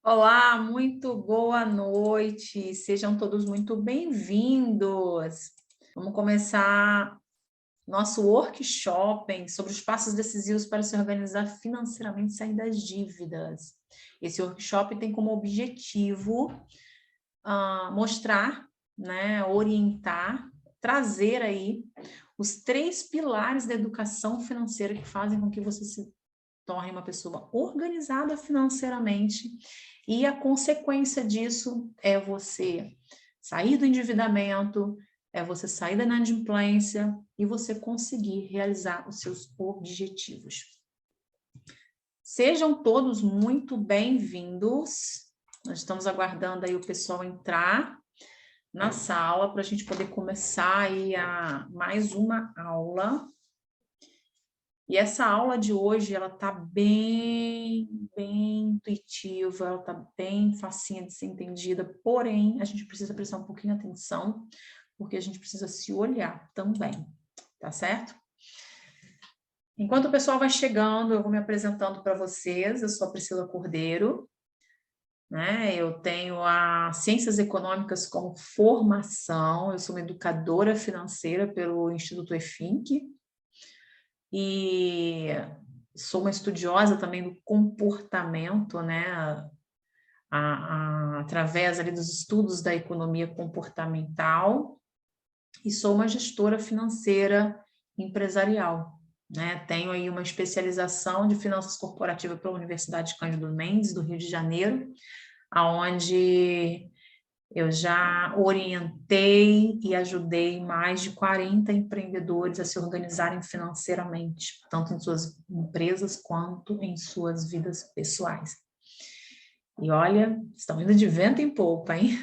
Olá, muito boa noite, sejam todos muito bem-vindos. Vamos começar nosso workshop sobre os passos decisivos para se organizar financeiramente e sair das dívidas. Esse workshop tem como objetivo mostrar, orientar, trazer aí os 3 pilares da educação financeira que fazem com que você se torne uma pessoa organizada financeiramente, e a consequência disso é você sair do endividamento, é você sair da inadimplência e você conseguir realizar os seus objetivos. Sejam todos muito bem-vindos. Nós estamos aguardando aí o pessoal entrar na sala para a gente poder começar aí mais uma aula. E essa aula de hoje, ela tá bem intuitiva, ela tá bem facinha de ser entendida, porém, a gente precisa prestar um pouquinho atenção, porque a gente precisa se olhar também, tá certo? Enquanto o pessoal vai chegando, eu vou me apresentando para vocês. Eu sou a Priscila Cordeiro, né? Eu tenho a Ciências Econômicas como formação, eu sou uma educadora financeira pelo Instituto EFINC, e sou uma estudiosa também do comportamento, né? Através ali dos estudos da economia comportamental, e sou uma gestora financeira empresarial, né? Tenho aí uma especialização de finanças corporativas pela Universidade Cândido Mendes, do Rio de Janeiro, aonde eu já orientei e ajudei mais de 40 empreendedores a se organizarem financeiramente, tanto em suas empresas quanto em suas vidas pessoais. E olha, estão indo de vento em popa, hein?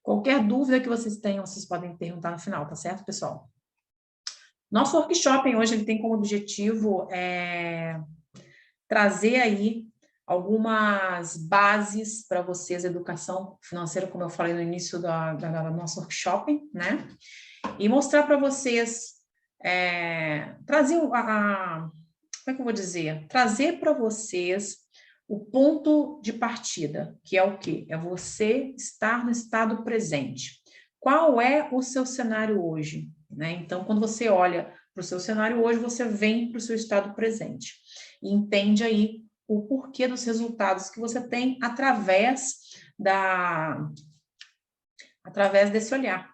Qualquer dúvida que vocês tenham, vocês podem perguntar no final, tá certo, pessoal? Nosso workshop hoje ele tem como objetivo trazer aí algumas bases para vocês, educação financeira, como eu falei no início da nosso workshop, né? E mostrar para vocês, trazer como é que eu vou dizer? Trazer para vocês o ponto de partida, que é o quê? É você estar no estado presente. Qual é o seu cenário hoje? Né? Então, quando você olha para o seu cenário hoje, você vem para o seu estado presente e entende aí o porquê dos resultados que você tem através desse olhar,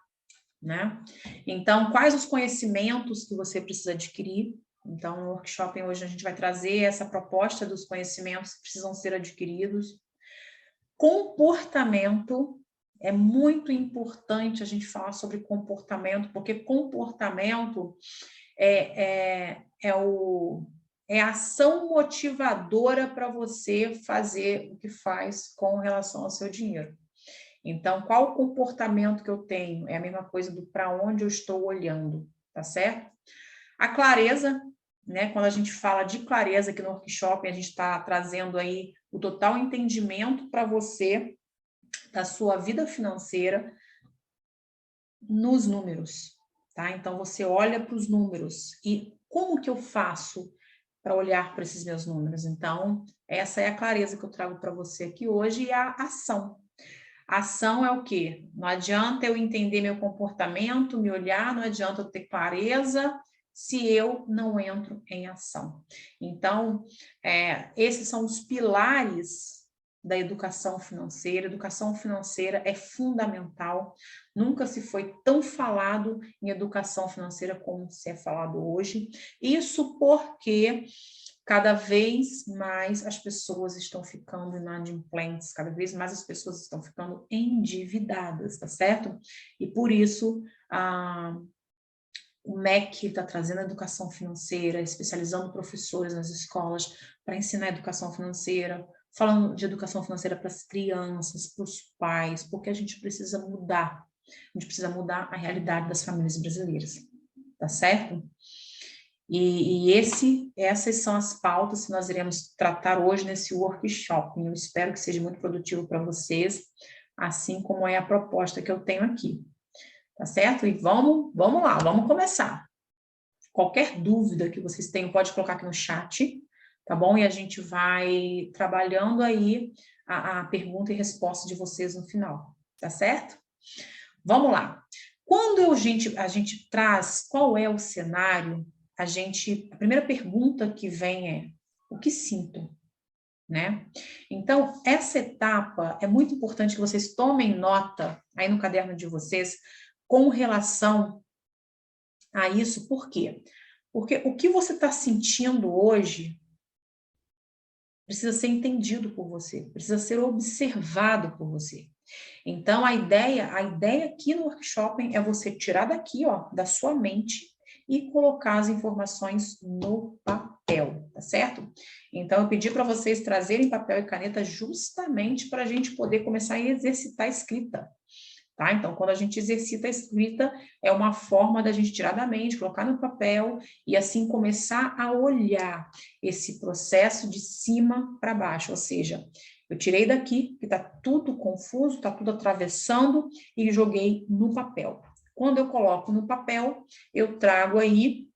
né? Então, quais os conhecimentos que você precisa adquirir? Então, no workshop hoje a gente vai trazer essa proposta dos conhecimentos que precisam ser adquiridos. Comportamento, é muito importante a gente falar sobre comportamento, porque comportamento é a ação motivadora para você fazer o que faz com relação ao seu dinheiro. Então, qual o comportamento que eu tenho? É a mesma coisa do para onde eu estou olhando, tá certo? A clareza, né? Quando a gente fala de clareza aqui no workshop, a gente está trazendo aí o total entendimento para você da sua vida financeira nos números, tá? Então, você olha para os números e como que eu faço para olhar para esses meus números? Então, essa é a clareza que eu trago para você aqui hoje, e a ação. A ação é o quê? Não adianta eu entender meu comportamento, me olhar, não adianta eu ter clareza se eu não entro em ação. Então, esses são os pilares da educação financeira. Educação financeira é fundamental. Nunca se foi tão falado em educação financeira como se é falado hoje. Isso porque cada vez mais as pessoas estão ficando inadimplentes, cada vez mais as pessoas estão ficando endividadas, tá certo? E por isso o MEC está trazendo a educação financeira, especializando professores nas escolas para ensinar a educação financeira, falando de educação financeira para as crianças, para os pais, porque a gente precisa mudar. A gente precisa mudar a realidade das famílias brasileiras, tá certo? E essas são as pautas que nós iremos tratar hoje nesse workshop. Eu espero que seja muito produtivo para vocês, assim como é a proposta que eu tenho aqui. Tá certo? E vamos lá, vamos começar. Qualquer dúvida que vocês tenham, pode colocar aqui no chat, tá bom? E a gente vai trabalhando aí a pergunta e resposta de vocês no final, tá certo? Vamos lá. Quando a gente traz qual é o cenário, a primeira pergunta que vem é: o que sinto? Né? Então, essa etapa é muito importante que vocês tomem nota aí no caderno de vocês com relação a isso. Por quê? Porque o que você está sentindo hoje precisa ser entendido por você, precisa ser observado por você. Então, a ideia aqui no workshop é você tirar daqui, ó, da sua mente e colocar as informações no papel, tá certo? Então, eu pedi para vocês trazerem papel e caneta justamente para a gente poder começar a exercitar a escrita, tá? Então, quando a gente exercita a escrita, é uma forma da gente tirar da mente, colocar no papel e assim começar a olhar esse processo de cima para baixo, ou seja, eu tirei daqui, que está tudo confuso, está tudo atravessando, e joguei no papel. Quando eu coloco no papel, eu trago aí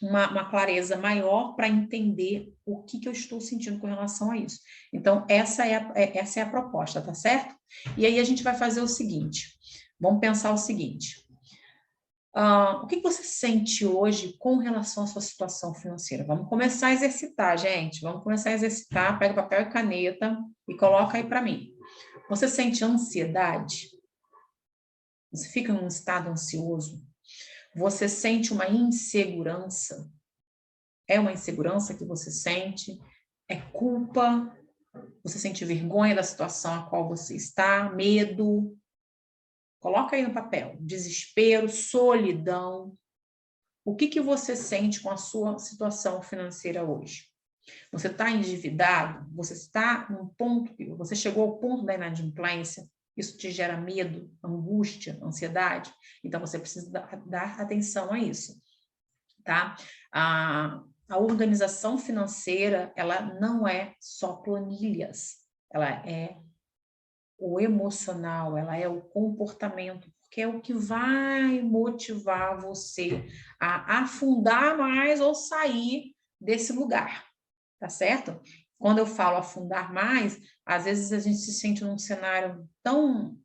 uma clareza maior para entender o que eu estou sentindo com relação a isso. Então, essa é a proposta, tá certo? E aí a gente vai fazer o seguinte, vamos pensar o seguinte, o que você sente hoje com relação à sua situação financeira? Vamos começar a exercitar, gente, vamos começar a exercitar, pega papel e caneta e coloca aí para mim. Você sente ansiedade? Você fica num estado ansioso? Você sente uma insegurança? É uma insegurança que você sente? É culpa? Você sente vergonha da situação a qual você está? Medo? Coloca aí no papel. Desespero, solidão. O que você sente com a sua situação financeira hoje? Você está endividado? Você está num ponto, você chegou ao ponto da inadimplência? Isso te gera medo, angústia, ansiedade? Então, você precisa dar atenção a isso, tá? A organização financeira, ela não é só planilhas, ela é o emocional, ela é o comportamento, porque é o que vai motivar você a afundar mais ou sair desse lugar, tá certo? Quando eu falo afundar mais, às vezes a gente se sente num cenário tão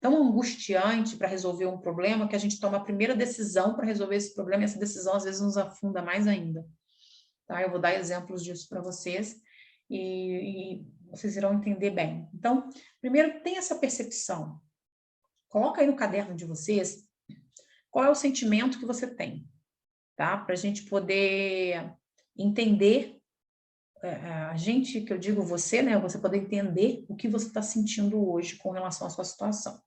angustiante para resolver um problema que a gente toma a primeira decisão para resolver esse problema e essa decisão às vezes nos afunda mais ainda. Tá? Eu vou dar exemplos disso para vocês e vocês irão entender bem. Então, primeiro, tem essa percepção. Coloca aí no caderno de vocês qual é o sentimento que você tem, tá? Para a gente poder entender, a gente, que eu digo você, né? Você poder entender o que você está sentindo hoje com relação à sua situação.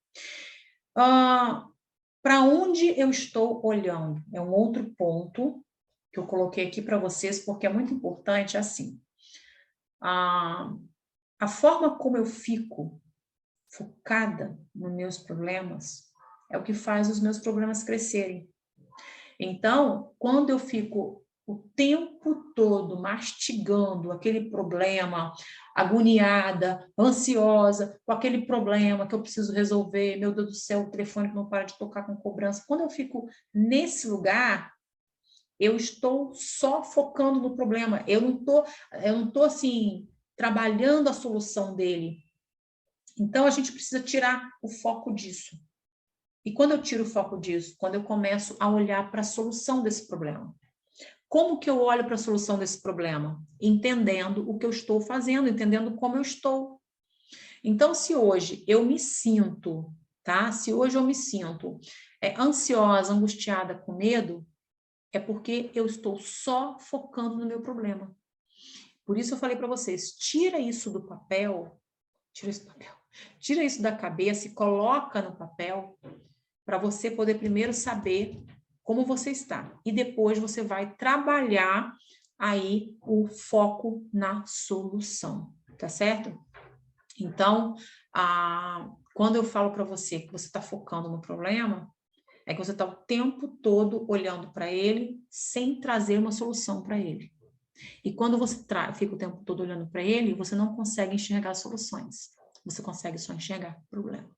Para onde eu estou olhando? É um outro ponto que eu coloquei aqui para vocês, porque é muito importante, assim. A forma como eu fico focada nos meus problemas é o que faz os meus problemas crescerem. Então, quando eu fico o tempo todo mastigando aquele problema, agoniada, ansiosa, com aquele problema que eu preciso resolver, meu Deus do céu, o telefone não para de tocar com cobrança. Quando eu fico nesse lugar, eu estou só focando no problema. Eu não tô assim trabalhando a solução dele. Então a gente precisa tirar o foco disso. E quando eu tiro o foco disso, quando eu começo a olhar para a solução desse problema. Como que eu olho para a solução desse problema? Entendendo o que eu estou fazendo, entendendo como eu estou. Então, se hoje eu me sinto, tá? Se hoje eu me sinto ansiosa, angustiada, com medo, é porque eu estou só focando no meu problema. Por isso eu falei para vocês, tira isso do papel, tira isso da cabeça e coloca no papel para você poder primeiro saber como você está. E depois você vai trabalhar aí o foco na solução, tá certo? Então, quando eu falo para você que você está focando no problema, é que você está o tempo todo olhando para ele sem trazer uma solução para ele. E quando você fica o tempo todo olhando para ele, você não consegue enxergar soluções. Você consegue só enxergar problema.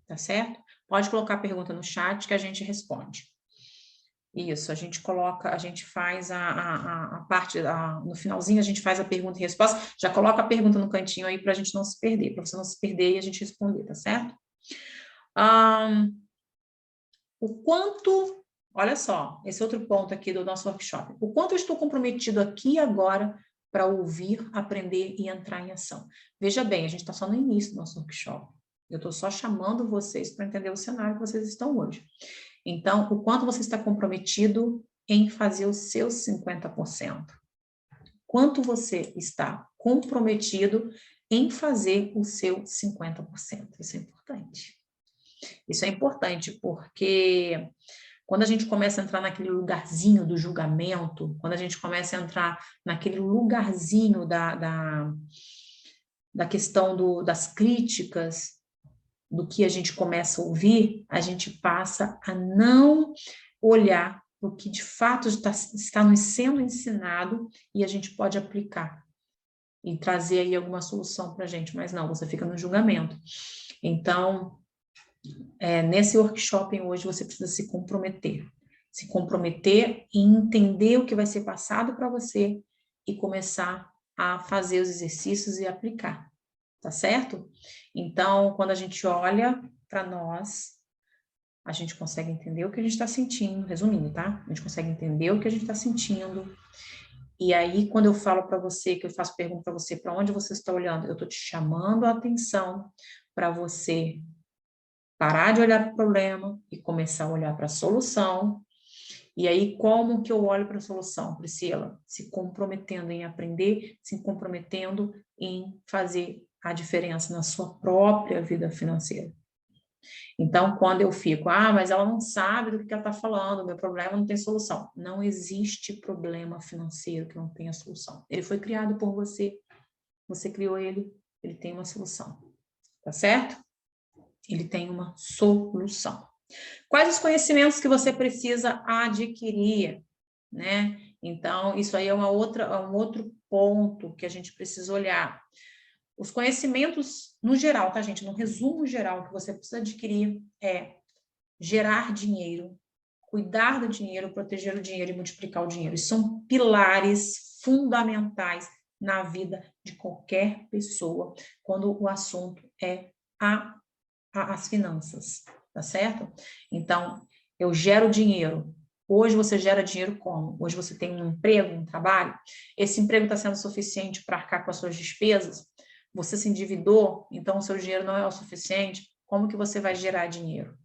Tá certo? Pode colocar a pergunta no chat que a gente responde. Isso, a gente coloca, a gente faz a parte, no finalzinho a gente faz a pergunta e resposta, já coloca a pergunta no cantinho aí para a gente não se perder, para você não se perder e a gente responder, tá certo? O quanto, olha só, esse outro ponto aqui do nosso workshop, o quanto eu estou comprometido aqui e agora para ouvir, aprender e entrar em ação. Veja bem, a gente está só no início do nosso workshop, eu estou só chamando vocês para entender o cenário que vocês estão hoje. Então, o quanto você está comprometido em fazer os seus 50%? Quanto você está comprometido em fazer o seu 50%? Isso é importante. Isso é importante porque quando a gente começa a entrar naquele lugarzinho do julgamento, quando a gente começa a entrar naquele lugarzinho da questão das críticas, do que a gente começa a ouvir, a gente passa a não olhar o que de fato está nos sendo ensinado e a gente pode aplicar e trazer aí alguma solução para a gente, mas não, você fica no julgamento. Então, nesse workshop hoje você precisa se comprometer em entender o que vai ser passado para você e começar a fazer os exercícios e aplicar. Tá certo? Então, quando a gente olha para nós, a gente consegue entender o que a gente está sentindo, resumindo, tá? A gente consegue entender o que a gente está sentindo. E aí, quando eu falo para você, que eu faço pergunta para você, para onde você está olhando, eu estou te chamando a atenção para você parar de olhar para o problema e começar a olhar para a solução. E aí, como que eu olho para a solução, Priscila? Se comprometendo em aprender, se comprometendo em fazer a diferença na sua própria vida financeira. Então, quando eu fico, mas ela não sabe do que ela está falando, meu problema não tem solução. Não existe problema financeiro que não tenha solução. Ele foi criado por você, você criou ele tem uma solução. Tá certo? Ele tem uma solução. Quais os conhecimentos que você precisa adquirir, né? Então, isso aí é um outro ponto que a gente precisa olhar. Os conhecimentos, no geral, tá, gente? No resumo geral, que você precisa adquirir é gerar dinheiro, cuidar do dinheiro, proteger o dinheiro e multiplicar o dinheiro. Isso são pilares fundamentais na vida de qualquer pessoa, quando o assunto é as finanças, tá certo? Então, eu gero dinheiro. Hoje você gera dinheiro como? Hoje você tem um emprego, um trabalho? Esse emprego está sendo suficiente para arcar com as suas despesas? Você se endividou, então o seu dinheiro não é o suficiente? Como que você vai gerar dinheiro?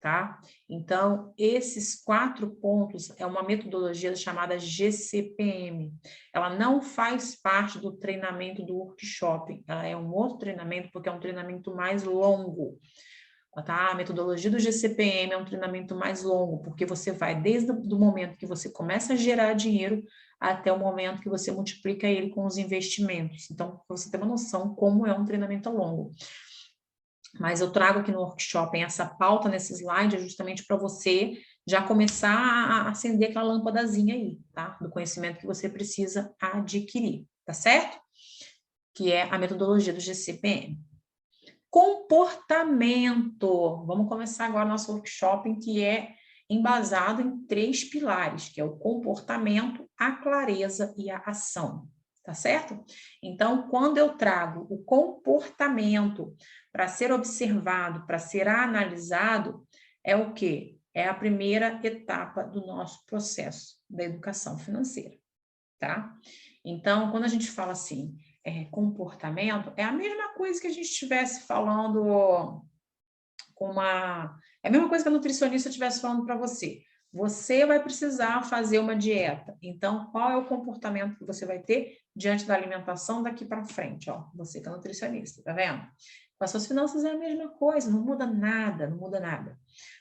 Tá? Então, esses 4 pontos é uma metodologia chamada GCPM. Ela não faz parte do treinamento do workshop, ela é um outro treinamento, porque é um treinamento mais longo. Tá? A metodologia do GCPM é um treinamento mais longo, porque você vai desde o momento que você começa a gerar dinheiro até o momento que você multiplica ele com os investimentos. Então, você tem uma noção como é um treinamento longo. Mas eu trago aqui no workshop essa pauta nesse slide justamente para você já começar a acender aquela lâmpadazinha aí, tá? Do conhecimento que você precisa adquirir, tá certo? Que é a metodologia do GCPM. Comportamento. Vamos começar agora nosso workshop, que é embasado em 3 pilares, que é o comportamento, a clareza e a ação. Tá certo? Então, quando eu trago o comportamento para ser observado, para ser analisado, é o quê? É a primeira etapa do nosso processo da educação financeira, tá? Então, quando a gente fala assim, comportamento, é a mesma coisa que a gente estivesse falando é a mesma coisa que a nutricionista estivesse falando para você. Você vai precisar fazer uma dieta. Então, qual é o comportamento que você vai ter diante da alimentação daqui para frente? Ó, você que é nutricionista, tá vendo? Com as suas finanças é a mesma coisa, não muda nada, não muda nada.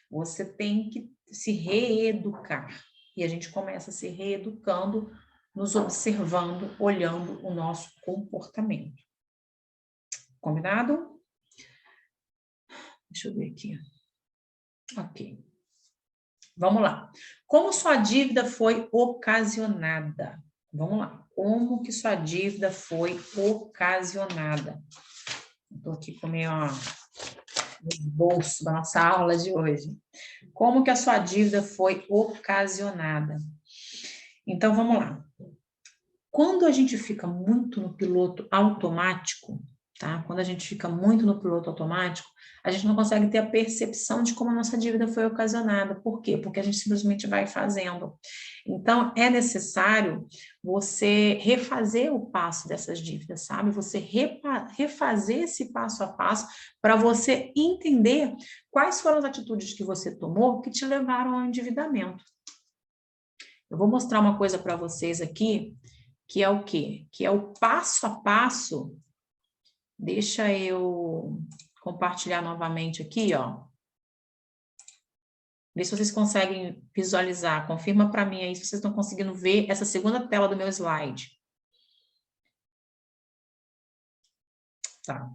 Você tem que se reeducar. E a gente começa se reeducando, nos observando, olhando o nosso comportamento. Combinado? Deixa eu ver aqui. Ok. Vamos lá. Como sua dívida foi ocasionada? Vamos lá. Como que sua dívida foi ocasionada? Estou aqui com no esboço da nossa aula de hoje. Como que a sua dívida foi ocasionada? Então, vamos lá. Quando a gente fica muito no piloto automático, tá? Quando a gente fica muito no piloto automático, a gente não consegue ter a percepção de como a nossa dívida foi ocasionada. Por quê? Porque a gente simplesmente vai fazendo. Então, é necessário você refazer o passo dessas dívidas, sabe? Você refazer esse passo a passo para você entender quais foram as atitudes que você tomou que te levaram ao endividamento. Eu vou mostrar uma coisa para vocês aqui, que é o quê? Que é o passo a passo. Deixa eu compartilhar novamente aqui, ó. Vê se vocês conseguem visualizar. Confirma para mim aí se vocês estão conseguindo ver essa segunda tela do meu slide. Tá.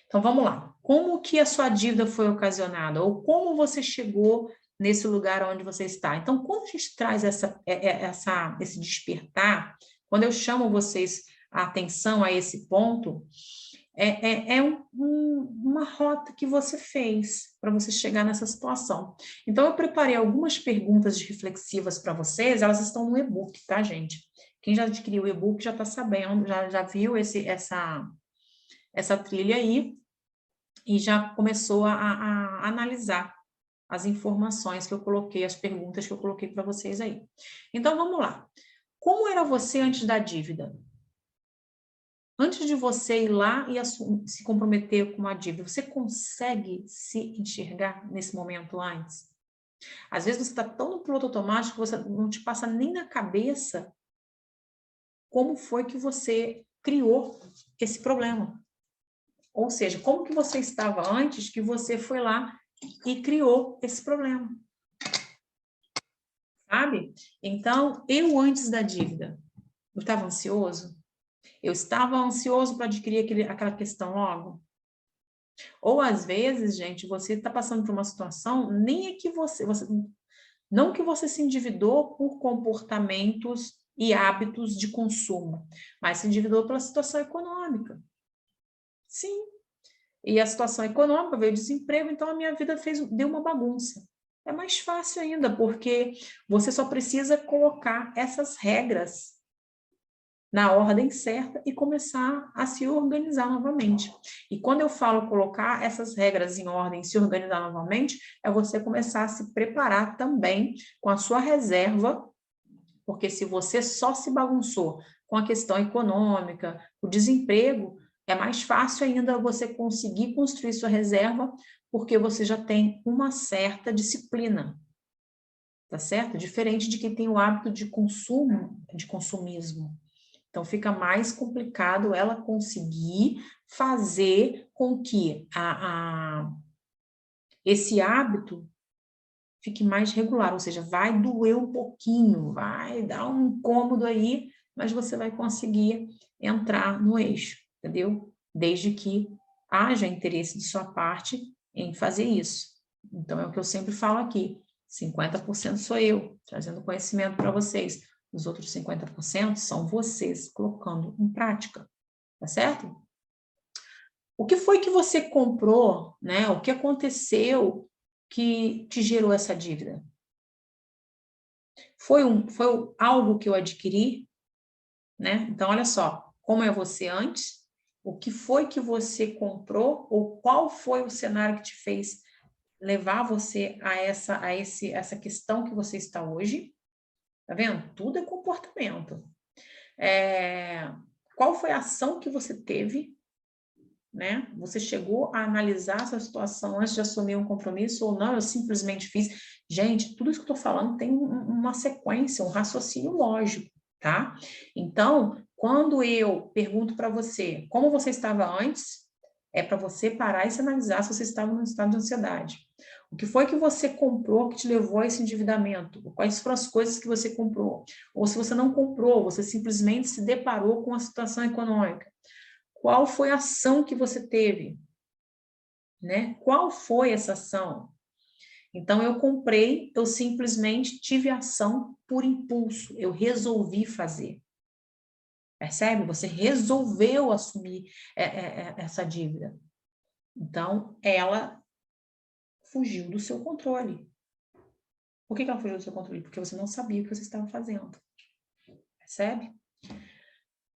Então, vamos lá. Como que a sua dívida foi ocasionada? Ou como você chegou nesse lugar onde você está? Então, quando a gente traz esse despertar, quando eu chamo vocês a atenção a esse ponto, uma rota que você fez para você chegar nessa situação. Então, eu preparei algumas perguntas reflexivas para vocês, elas estão no e-book, tá, gente? Quem já adquiriu o e-book já está sabendo, já viu essa trilha aí e já começou a analisar as informações que eu coloquei, as perguntas que eu coloquei para vocês aí. Então, vamos lá. Como era você antes da dívida? Antes de você ir lá e se comprometer com uma dívida, você consegue se enxergar nesse momento antes? Às vezes você está tão no piloto automático que você não te passa nem na cabeça como foi que você criou esse problema. Ou seja, como que você estava antes que você foi lá e criou esse problema. Sabe? Então, eu antes da dívida, eu estava ansioso? Eu estava ansioso para adquirir aquela questão logo? Ou às vezes, gente, você está passando por uma situação, nem é que não que você se endividou por comportamentos e hábitos de consumo, mas se endividou pela situação econômica. Sim. E a situação econômica, veio o desemprego, então a minha vida deu uma bagunça. É mais fácil ainda, porque você só precisa colocar essas regras na ordem certa e começar a se organizar novamente. E quando eu falo colocar essas regras em ordem e se organizar novamente, é você começar a se preparar também com a sua reserva, porque se você só se bagunçou com a questão econômica, o desemprego, é mais fácil ainda você conseguir construir sua reserva, porque você já tem uma certa disciplina, tá certo? Diferente de quem tem o hábito de consumo, de consumismo. Então, fica mais complicado ela conseguir fazer com que esse hábito fique mais regular, ou seja, vai doer um pouquinho, vai dar um incômodo aí, mas você vai conseguir entrar no eixo, entendeu? Desde que haja interesse de sua parte em fazer isso. Então, é o que eu sempre falo aqui, 50% sou eu, trazendo conhecimento para vocês. Os outros 50% são vocês colocando em prática, tá certo? O que foi que você comprou, né? O que aconteceu que te gerou essa dívida? Foi algo que eu adquiri, né? Então, olha só, como é você antes, o que foi que você comprou, ou qual foi o cenário que te fez levar você a essa questão que você está hoje? Tá vendo? Tudo é comportamento. Qual foi a ação que você teve, né? Você chegou a analisar essa situação antes de assumir um compromisso ou não? Eu simplesmente fiz. Gente, tudo isso que eu estou falando tem uma sequência, um raciocínio lógico, tá? Então, quando eu pergunto para você como você estava antes, é para você parar e se analisar se você estava num estado de ansiedade. O que foi que você comprou que te levou a esse endividamento? Quais foram as coisas que você comprou? Ou se você não comprou, você simplesmente se deparou com a situação econômica. Qual foi a ação que você teve? Né? Qual foi essa ação? Então, eu comprei, eu simplesmente tive ação por impulso, eu resolvi fazer. Percebe? Você resolveu assumir essa dívida. Então, ela fugiu do seu controle. Por que ela fugiu do seu controle? Porque você não sabia o que você estava fazendo. Percebe?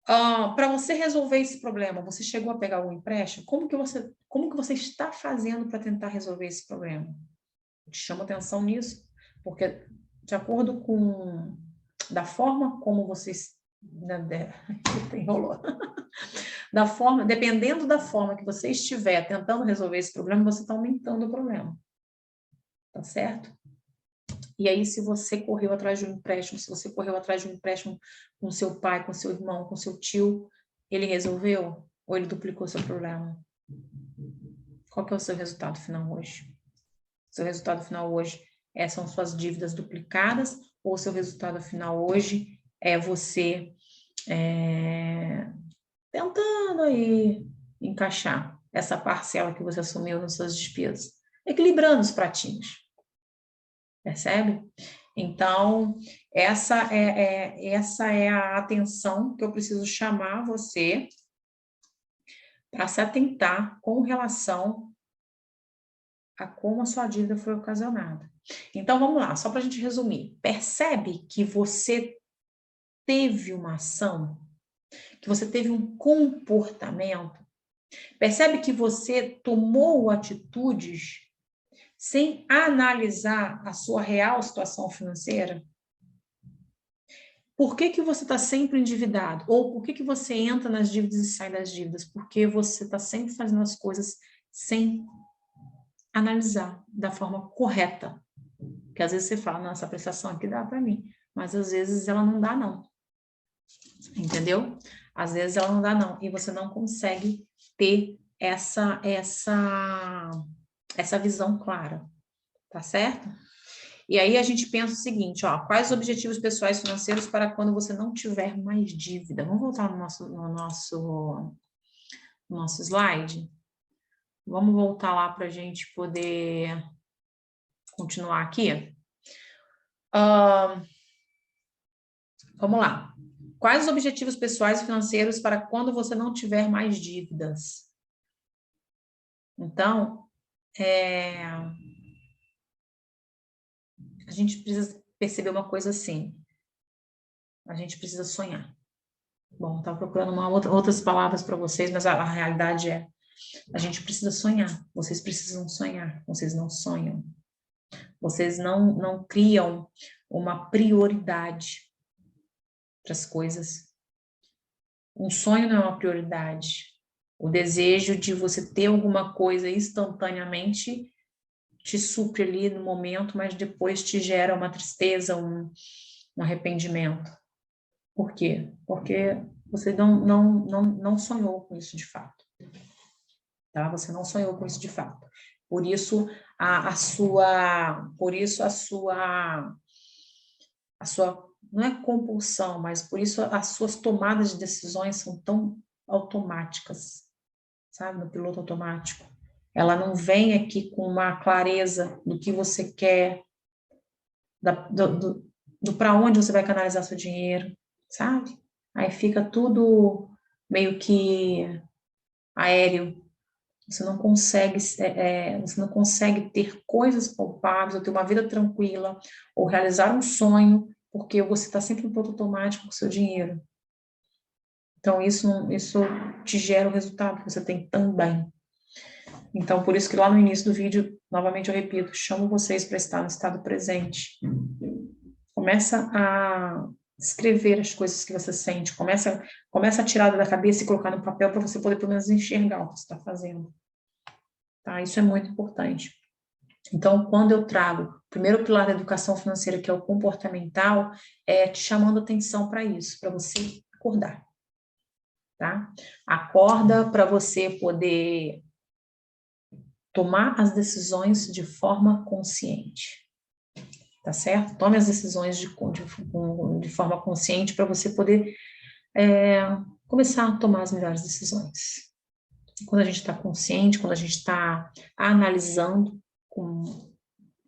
Para você resolver esse problema, você chegou a pegar algum empréstimo? Como que você está fazendo para tentar resolver esse problema? Eu te chamo atenção nisso, porque de acordo com da forma como vocês enrolou. Dependendo da forma que você estiver tentando resolver esse problema, você está aumentando o problema. Tá certo? E aí, se você correu atrás de um empréstimo, se você correu atrás de um empréstimo com seu pai, com seu irmão, com seu tio, ele resolveu ou ele duplicou seu problema? Qual que é o seu resultado final hoje? Seu resultado final hoje são suas dívidas duplicadas ou seu resultado final hoje é você tentando aí encaixar essa parcela que você assumiu nas suas despesas, equilibrando os pratinhos. Percebe? Então, essa é a atenção que eu preciso chamar você para se atentar com relação a como a sua dívida foi ocasionada. Então, vamos lá, só para a gente resumir. Percebe que você teve uma ação, que você teve um comportamento, percebe que você tomou atitudes sem analisar a sua real situação financeira? Por que você está sempre endividado? Ou por que você entra nas dívidas e sai das dívidas? Porque você está sempre fazendo as coisas sem analisar da forma correta. Porque às vezes você fala, não, essa prestação aqui dá para mim, mas às vezes ela não dá, não. Entendeu? Às vezes ela não dá, não. E você não consegue ter essa visão clara. Tá certo? E aí a gente pensa o seguinte, ó, quais os objetivos pessoais financeiros para quando você não tiver mais dívida? Vamos voltar no nosso slide? Vamos voltar lá para a gente poder continuar aqui? Vamos lá. Quais os objetivos pessoais e financeiros para quando você não tiver mais dívidas? Então, a gente precisa perceber uma coisa assim. A gente precisa sonhar. Bom, estava procurando outras palavras para vocês, mas a realidade é, a gente precisa sonhar. Vocês precisam sonhar. Vocês não sonham. Vocês não criam uma prioridade para as coisas. Um sonho não é uma prioridade. O desejo de você ter alguma coisa instantaneamente te supre ali no momento, mas depois te gera uma tristeza, um arrependimento. Por quê? Porque você não sonhou com isso de fato. Tá? Você não sonhou com isso de fato. Por isso a sua não é compulsão, mas por isso as suas tomadas de decisões são tão automáticas, sabe, no piloto automático. Ela não vem aqui com uma clareza do que você quer, do para onde você vai canalizar seu dinheiro, sabe? Aí fica tudo meio que aéreo. Você não consegue ter coisas palpáveis, ou ter uma vida tranquila, ou realizar um sonho, porque você está sempre no piloto automático com o seu dinheiro. Então, isso te gera o resultado que você tem também. Então, por isso que lá no início do vídeo, novamente eu repito, chamo vocês para estar no estado presente. Começa a escrever as coisas que você sente, começa a tirar da cabeça e colocar no papel para você poder, pelo menos, enxergar o que você está fazendo. Tá? Isso é muito importante. Então, quando eu trago o primeiro pilar da educação financeira, que é o comportamental, te chamando atenção para isso, para você acordar. Tá? Acorda para você poder tomar as decisões de forma consciente. Tá certo? Tome as decisões de forma consciente para você poder começar a tomar as melhores decisões. Quando a gente está consciente, quando a gente está analisando com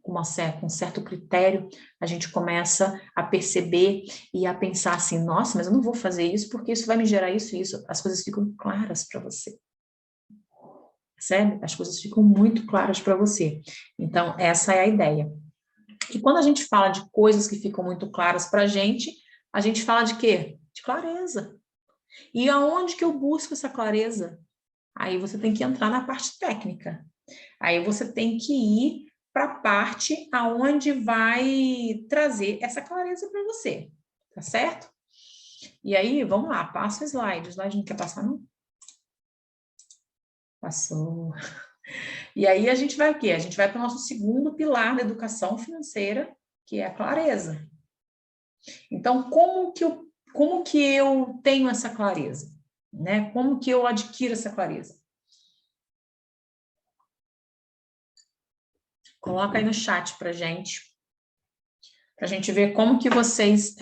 um certo critério, a gente começa a perceber e a pensar assim, nossa, mas eu não vou fazer isso porque isso vai me gerar isso e isso. As coisas ficam claras para você. Percebe? As coisas ficam muito claras para você. Então, essa é a ideia. E quando a gente fala de coisas que ficam muito claras para a gente fala de quê? De clareza. E aonde que eu busco essa clareza? Aí você tem que entrar na parte técnica. Aí você tem que ir para a parte aonde vai trazer essa clareza para você. Tá certo? E aí, vamos lá, passa o slide. O slide não quer passar, não? Passou. E aí a gente vai o quê? A gente vai para o nosso segundo pilar da educação financeira, que é a clareza. Então, como que eu tenho essa clareza? Né? Como que eu adquiro essa clareza? Coloca aí no chat para a gente ver como que vocês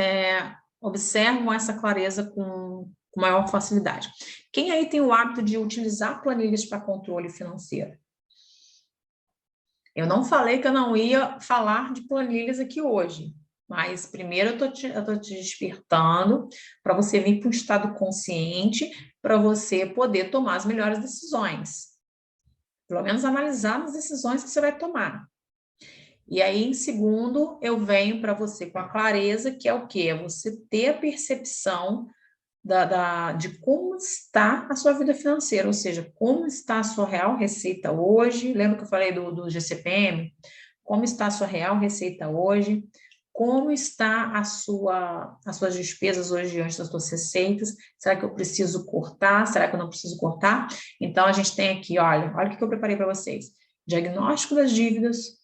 observam essa clareza com maior facilidade. Quem aí tem o hábito de utilizar planilhas para controle financeiro? Eu não falei que eu não ia falar de planilhas aqui hoje, mas primeiro eu tô te despertando para você vir para um estado consciente, para você poder tomar as melhores decisões. Pelo menos analisar as decisões que você vai tomar. E aí, em segundo, eu venho para você com a clareza, que é o quê? É você ter a percepção de como está a sua vida financeira, ou seja, como está a sua real receita hoje. Lembra que eu falei do GCPM? Como está a sua real receita hoje? Como está as suas despesas hoje diante das suas receitas? Será que eu preciso cortar? Será que eu não preciso cortar? Então, a gente tem aqui, olha o que eu preparei para vocês. Diagnóstico das dívidas,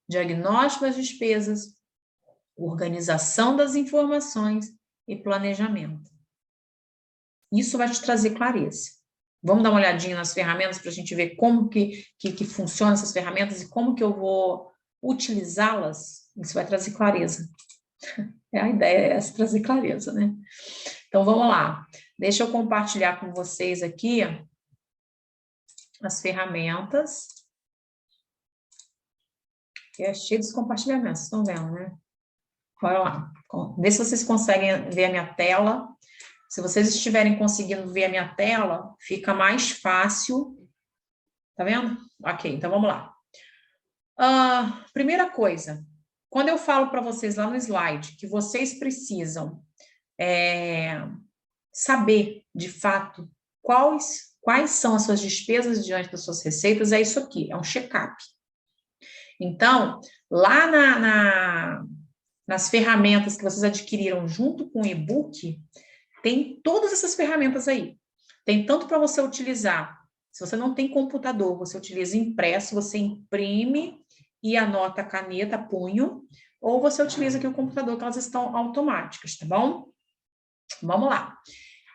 diagnóstico das despesas, organização das informações e planejamento. Isso vai te trazer clareza. Vamos dar uma olhadinha nas ferramentas para a gente ver como que funcionam essas ferramentas e como que eu vou utilizá-las. Isso vai trazer clareza. A ideia é essa, trazer clareza, né? Então, vamos lá. Deixa eu compartilhar com vocês aqui as ferramentas. Que é cheio dos compartilhamentos, vocês estão vendo, né? Bora lá. Vê se vocês conseguem ver a minha tela. Se vocês estiverem conseguindo ver a minha tela, fica mais fácil. Tá vendo? Ok, então vamos lá. Primeira coisa, quando eu falo para vocês lá no slide que vocês precisam saber, de fato, quais são as suas despesas diante das suas receitas, é isso aqui, é um check-up. Então, lá nas ferramentas que vocês adquiriram junto com o e-book, tem todas essas ferramentas aí. Tem tanto para você utilizar. Se você não tem computador, você utiliza impresso, você imprime e anota a caneta, punho, ou você utiliza aqui o computador, que elas estão automáticas, tá bom? Vamos lá.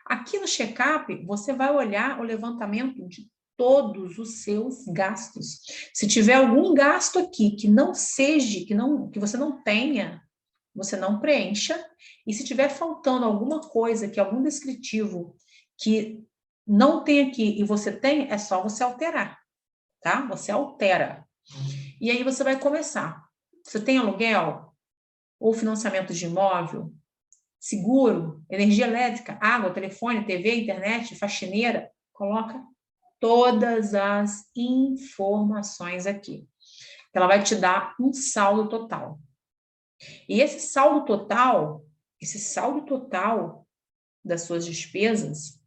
Aqui no check-up, você vai olhar o levantamento de todos os seus gastos. Se tiver algum gasto aqui que não seja, que você não tenha, você não preencha. E se tiver faltando alguma coisa, algum descritivo que não tem aqui e você tem, é só você alterar, tá? Você altera. E aí você vai começar. Você tem aluguel ou financiamento de imóvel, seguro, energia elétrica, água, telefone, TV, internet, faxineira, coloca todas as informações aqui. Ela vai te dar um saldo total. E esse saldo total das suas despesas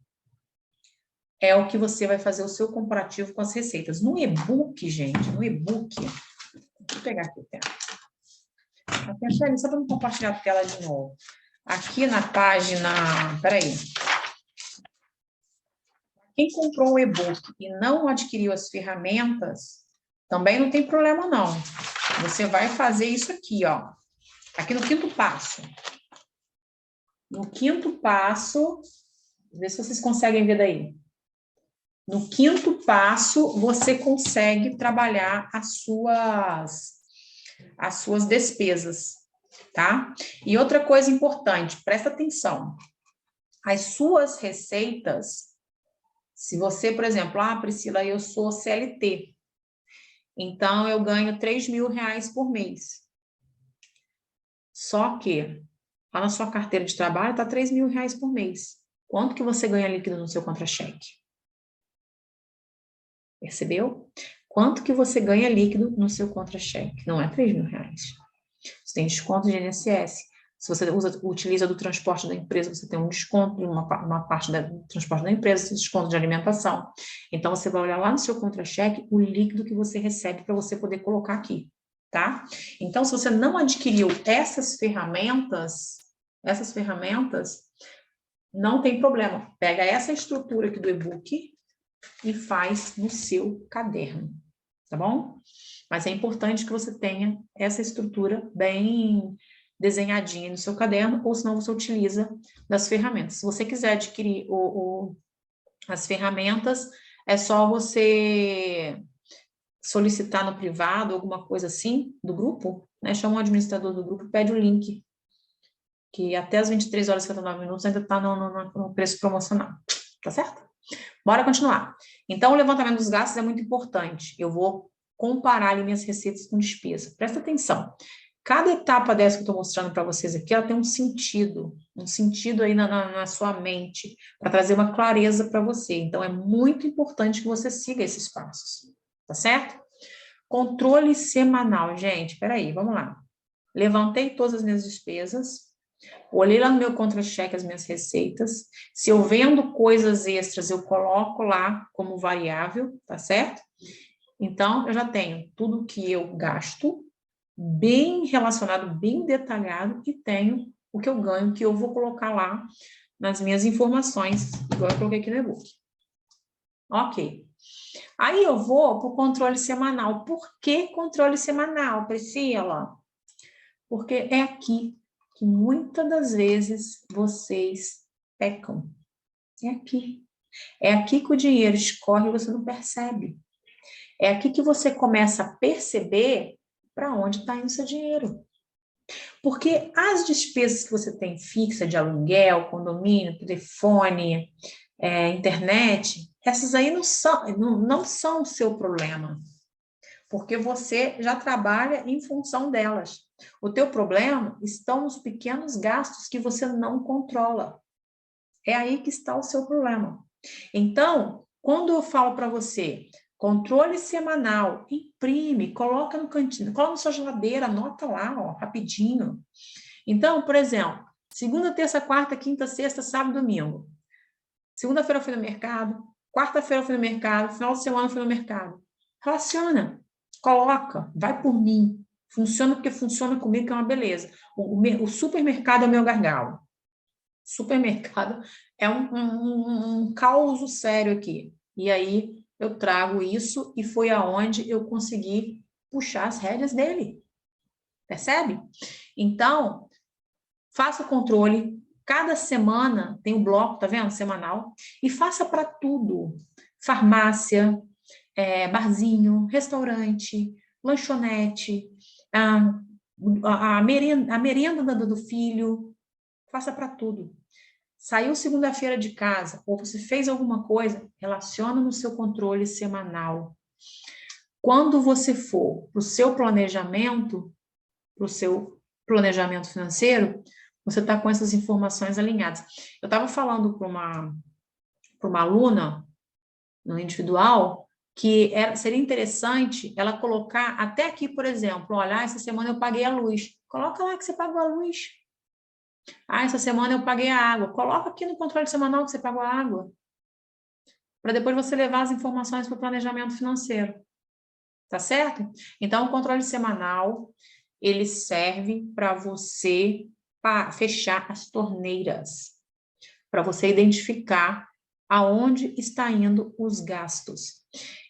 é o que você vai fazer o seu comparativo com as receitas. No e-book, gente, deixa eu pegar aqui o tema. Só para não compartilhar a tela de novo. Aqui na página, peraí. Quem comprou o e-book e não adquiriu as ferramentas, também não tem problema, não. Você vai fazer isso aqui, ó. Aqui no quinto passo. No quinto passo, vê se vocês conseguem ver daí. No quinto passo, você consegue trabalhar as suas despesas, tá? E outra coisa importante, presta atenção. As suas receitas, se você, por exemplo, Priscila, eu sou CLT, então eu ganho R$3.000 por mês. Só que lá na sua carteira de trabalho está R$3.000 por mês. Quanto que você ganha líquido no seu contra-cheque? Percebeu? Quanto que você ganha líquido no seu contra-cheque? Não é R$ 3.000. Você tem desconto de INSS. Se você utiliza do transporte da empresa, você tem um desconto em uma parte do transporte da empresa, desconto de alimentação. Então, você vai olhar lá no seu contra-cheque o líquido que você recebe para você poder colocar aqui, tá? Então, se você não adquiriu essas ferramentas, não tem problema. Pega essa estrutura aqui do e-book e faz no seu caderno, tá bom? Mas é importante que você tenha essa estrutura bem desenhadinha no seu caderno, ou senão você utiliza das ferramentas. Se você quiser adquirir as ferramentas, é só você solicitar no privado, alguma coisa assim, do grupo, né? Chama o administrador do grupo e pede o link, que até as 23h59 ainda está no preço promocional, tá certo? Bora continuar. Então, o levantamento dos gastos é muito importante. Eu vou comparar ali minhas receitas com despesa. Presta atenção. Cada etapa dessa que eu estou mostrando para vocês aqui, ela tem um sentido aí na sua mente, para trazer uma clareza para você. Então, é muito importante que você siga esses passos, tá certo? Controle semanal, gente, peraí, vamos lá. Levantei todas as minhas despesas, olhei lá no meu contra-cheque as minhas receitas, se eu vendo coisas extras, eu coloco lá como variável, tá certo? Então, eu já tenho tudo que eu gasto, bem relacionado, bem detalhado, e tenho o que eu ganho, que eu vou colocar lá nas minhas informações, igual eu coloquei aqui no e-book. Ok. Aí eu vou para o controle semanal. Por que controle semanal, Priscila? Porque é aqui que muitas das vezes vocês pecam. É aqui. É aqui que o dinheiro escorre e você não percebe. É aqui que você começa a perceber para onde está indo o seu dinheiro. Porque as despesas que você tem fixa de aluguel, condomínio, telefone, internet, essas aí não são o seu problema. Porque você já trabalha em função delas. O teu problema estão nos pequenos gastos que você não controla. É aí que está o seu problema. Então, quando eu falo para você, controle semanal, imprime, coloca no cantinho, coloca na sua geladeira, anota lá, ó, rapidinho. Então, por exemplo, segunda, terça, quarta, quinta, sexta, sábado, domingo. Segunda-feira eu fui no mercado, quarta-feira eu fui no mercado, final de semana eu fui no mercado. Relaciona, coloca, vai por mim. Funciona porque funciona comigo, que é uma beleza. O supermercado é o meu gargalo. Supermercado é um caos sério aqui. E aí eu trago isso e foi aonde eu consegui puxar as rédeas dele. Percebe? Então, faça o controle. Cada semana tem um bloco, tá vendo? Semanal. E faça para tudo. Farmácia, barzinho, restaurante, lanchonete, a merenda do filho. Faça para tudo. Saiu segunda-feira de casa, ou você fez alguma coisa, relaciona no seu controle semanal. Quando você for para o seu planejamento financeiro, você está com essas informações alinhadas. Eu estava falando para uma aluna, no individual, que seria interessante ela colocar até aqui, por exemplo, olha, essa semana eu paguei a luz. Coloca lá que você pagou a luz. Essa semana eu paguei a água. Coloca aqui no controle semanal que você pagou a água. Para depois você levar as informações para o planejamento financeiro. Tá certo? Então, o controle semanal, ele serve para você fechar as torneiras. Para você identificar aonde está indo os gastos.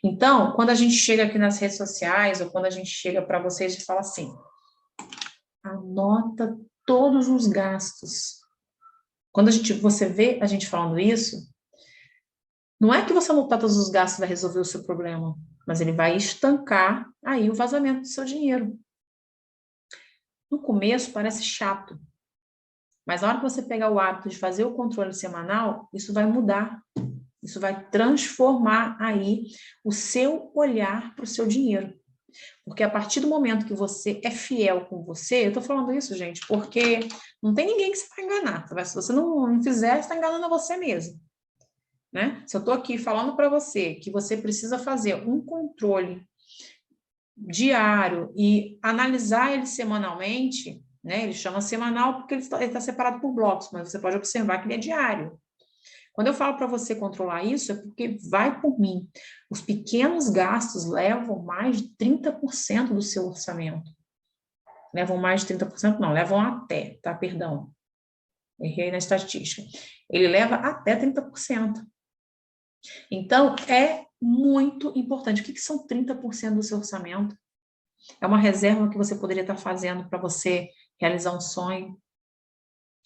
Então, quando a gente chega aqui nas redes sociais, ou quando a gente chega para vocês e fala assim, anota todos os gastos. Quando você vê a gente falando isso, não é que você anotar todos os gastos vai resolver o seu problema, mas ele vai estancar aí o vazamento do seu dinheiro. No começo parece chato, mas na hora que você pegar o hábito de fazer o controle semanal, isso vai mudar. Isso vai transformar aí o seu olhar para o seu dinheiro. Porque a partir do momento que você é fiel com você, eu estou falando isso, gente, porque não tem ninguém que você vai enganar. Se você não fizer, você está enganando a você mesmo. né? Se eu estou aqui falando para você que você precisa fazer um controle diário e analisar ele semanalmente, né? Ele chama semanal porque ele está separado por blocos, mas você pode observar que ele é diário. Quando eu falo para você controlar isso, é porque vai por mim. Os pequenos gastos levam mais de 30% do seu orçamento. Levam mais de 30%? Não, levam até, tá? Perdão. Errei na estatística. Ele leva até 30%. Então, é muito importante. O que são 30% do seu orçamento? É uma reserva que você poderia estar fazendo para você realizar um sonho,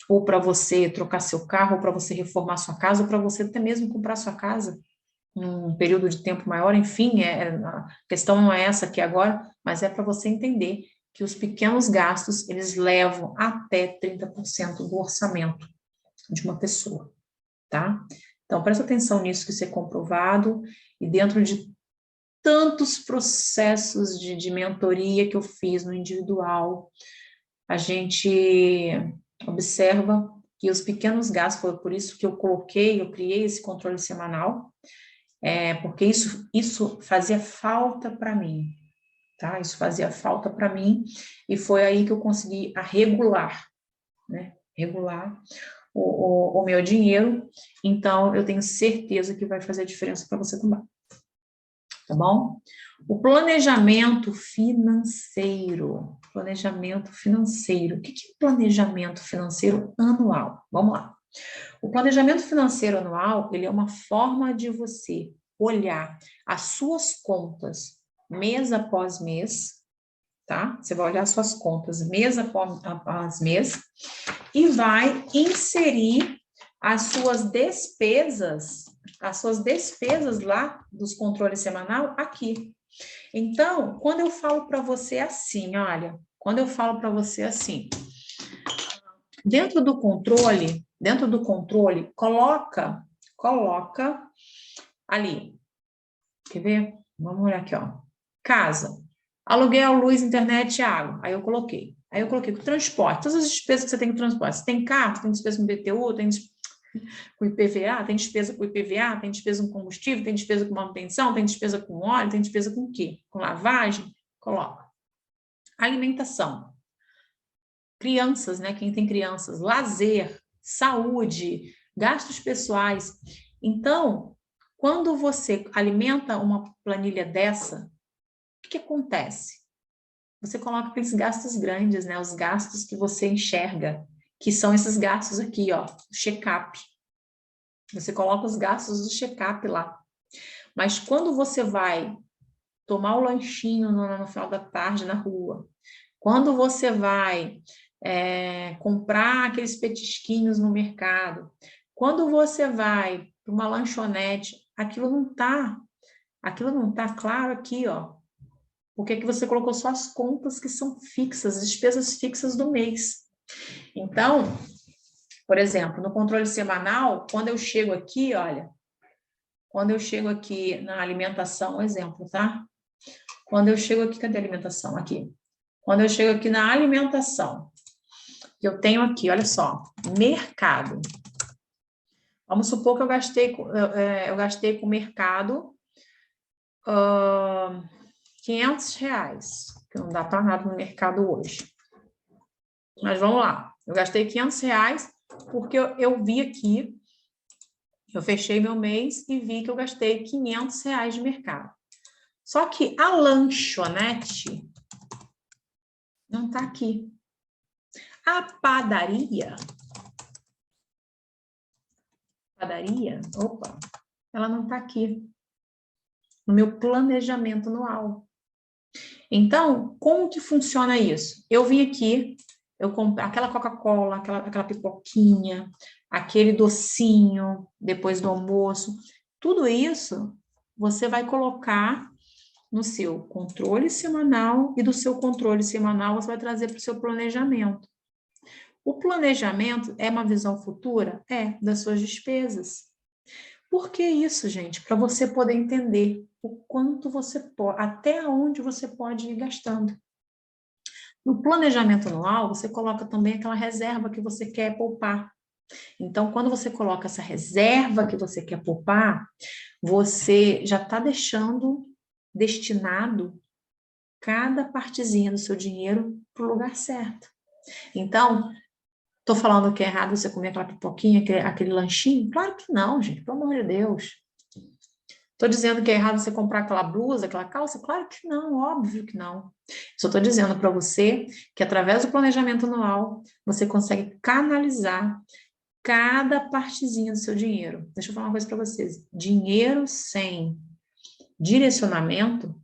ou para você trocar seu carro, ou para você reformar sua casa, ou para você até mesmo comprar sua casa num período de tempo maior. Enfim, a questão não é essa aqui agora, mas é para você entender que os pequenos gastos, eles levam até 30% do orçamento de uma pessoa, tá? Então, presta atenção nisso, que isso é comprovado, e dentro de tantos processos de mentoria que eu fiz no individual, a gente observa que os pequenos gastos, foi por isso que eu criei esse controle semanal, porque isso fazia falta para mim, tá? Isso fazia falta para mim, e foi aí que eu consegui regular, né? Regular o meu dinheiro. Então, eu tenho certeza que vai fazer a diferença para você também. Tá bom? O planejamento financeiro. Planejamento financeiro. O que é planejamento financeiro anual? Vamos lá. O planejamento financeiro anual, ele é uma forma de você olhar as suas contas mês após mês, tá? Você vai olhar as suas contas mês após mês e vai inserir as suas despesas lá dos controles semanal aqui. Então, quando eu falo para você assim, olha, dentro do controle, coloca ali, quer ver? Vamos olhar aqui, ó. Casa, aluguel, luz, internet, água. Aí eu coloquei o transporte, todas as despesas que você tem com transporte. Você tem carro, tem despesa com BTU, tem com IPVA, tem despesa com IPVA, tem despesa com combustível, tem despesa com manutenção, tem despesa com óleo, tem despesa com o quê? Com lavagem? Coloca. Alimentação. Crianças, né? Quem tem crianças. Lazer, saúde, gastos pessoais. Então, quando você alimenta uma planilha dessa, o que acontece? Você coloca aqueles gastos grandes, né? Os gastos que você enxerga, que são esses gastos aqui, ó, check-up. Você coloca os gastos do check-up lá. Mas quando você vai tomar o lanchinho no final da tarde na rua, quando você vai comprar aqueles petisquinhos no mercado, quando você vai para uma lanchonete, aquilo não tá claro aqui, ó. Porque é que você colocou só as contas que são fixas, as despesas fixas do mês. Então, por exemplo, no controle semanal, quando eu chego aqui, olha, quando eu chego aqui na alimentação, um exemplo, tá? Quando eu chego aqui, cadê a alimentação? Aqui. Quando eu chego aqui na alimentação, eu tenho aqui, olha só, mercado. Vamos supor que eu gastei com mercado R$500, que não dá para nada no mercado hoje. Mas vamos lá, eu gastei R$500 porque eu vi aqui, eu fechei meu mês e vi que eu gastei R$500 de mercado. Só que a lanchonete não está aqui. A padaria, opa, ela não está aqui no meu planejamento anual. Então, como que funciona isso? Eu vim aqui, eu comprei aquela Coca-Cola, aquela pipoquinha, aquele docinho depois do almoço, tudo isso você vai colocar no seu controle semanal, e do seu controle semanal você vai trazer para o seu planejamento. O planejamento é uma visão futura? Das suas despesas. Por que isso, gente? Para você poder entender o quanto você pode, até onde você pode ir gastando. No planejamento anual, você coloca também aquela reserva que você quer poupar. Então, quando você coloca essa reserva que você quer poupar, você já está deixando destinado cada partezinha do seu dinheiro para o lugar certo. Então, estou falando que é errado você comer aquela pipoquinha, aquele lanchinho? Claro que não, gente, pelo amor de Deus. Estou dizendo que é errado você comprar aquela blusa, aquela calça? Claro que não, óbvio que não. Só estou dizendo para você que através do planejamento anual, você consegue canalizar cada partezinha do seu dinheiro. Deixa eu falar uma coisa para vocês. Dinheiro sem direcionamento,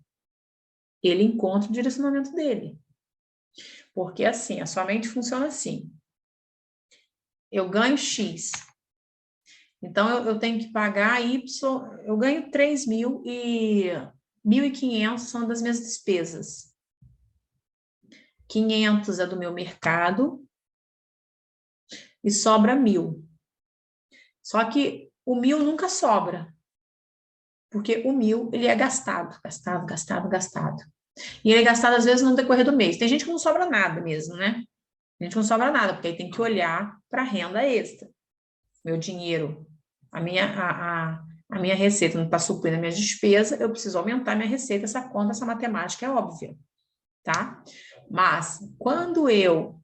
ele encontra o direcionamento dele. Porque assim, a sua mente funciona assim. Eu ganho X. Então, eu tenho que pagar Y, eu ganho 3 mil e 1.500 são das minhas despesas. 500 é do meu mercado e sobra 1.000. Só que o 1.000 nunca sobra, porque o 1.000 ele é gastado. E ele é gastado às vezes no decorrer do mês. Tem gente que não sobra nada mesmo, né? Tem gente que não sobra nada, porque aí tem que olhar para a renda extra. Meu dinheiro, a minha receita não está suprindo a minha despesa, eu preciso aumentar a minha receita, essa conta, essa matemática é óbvia, tá? Mas quando eu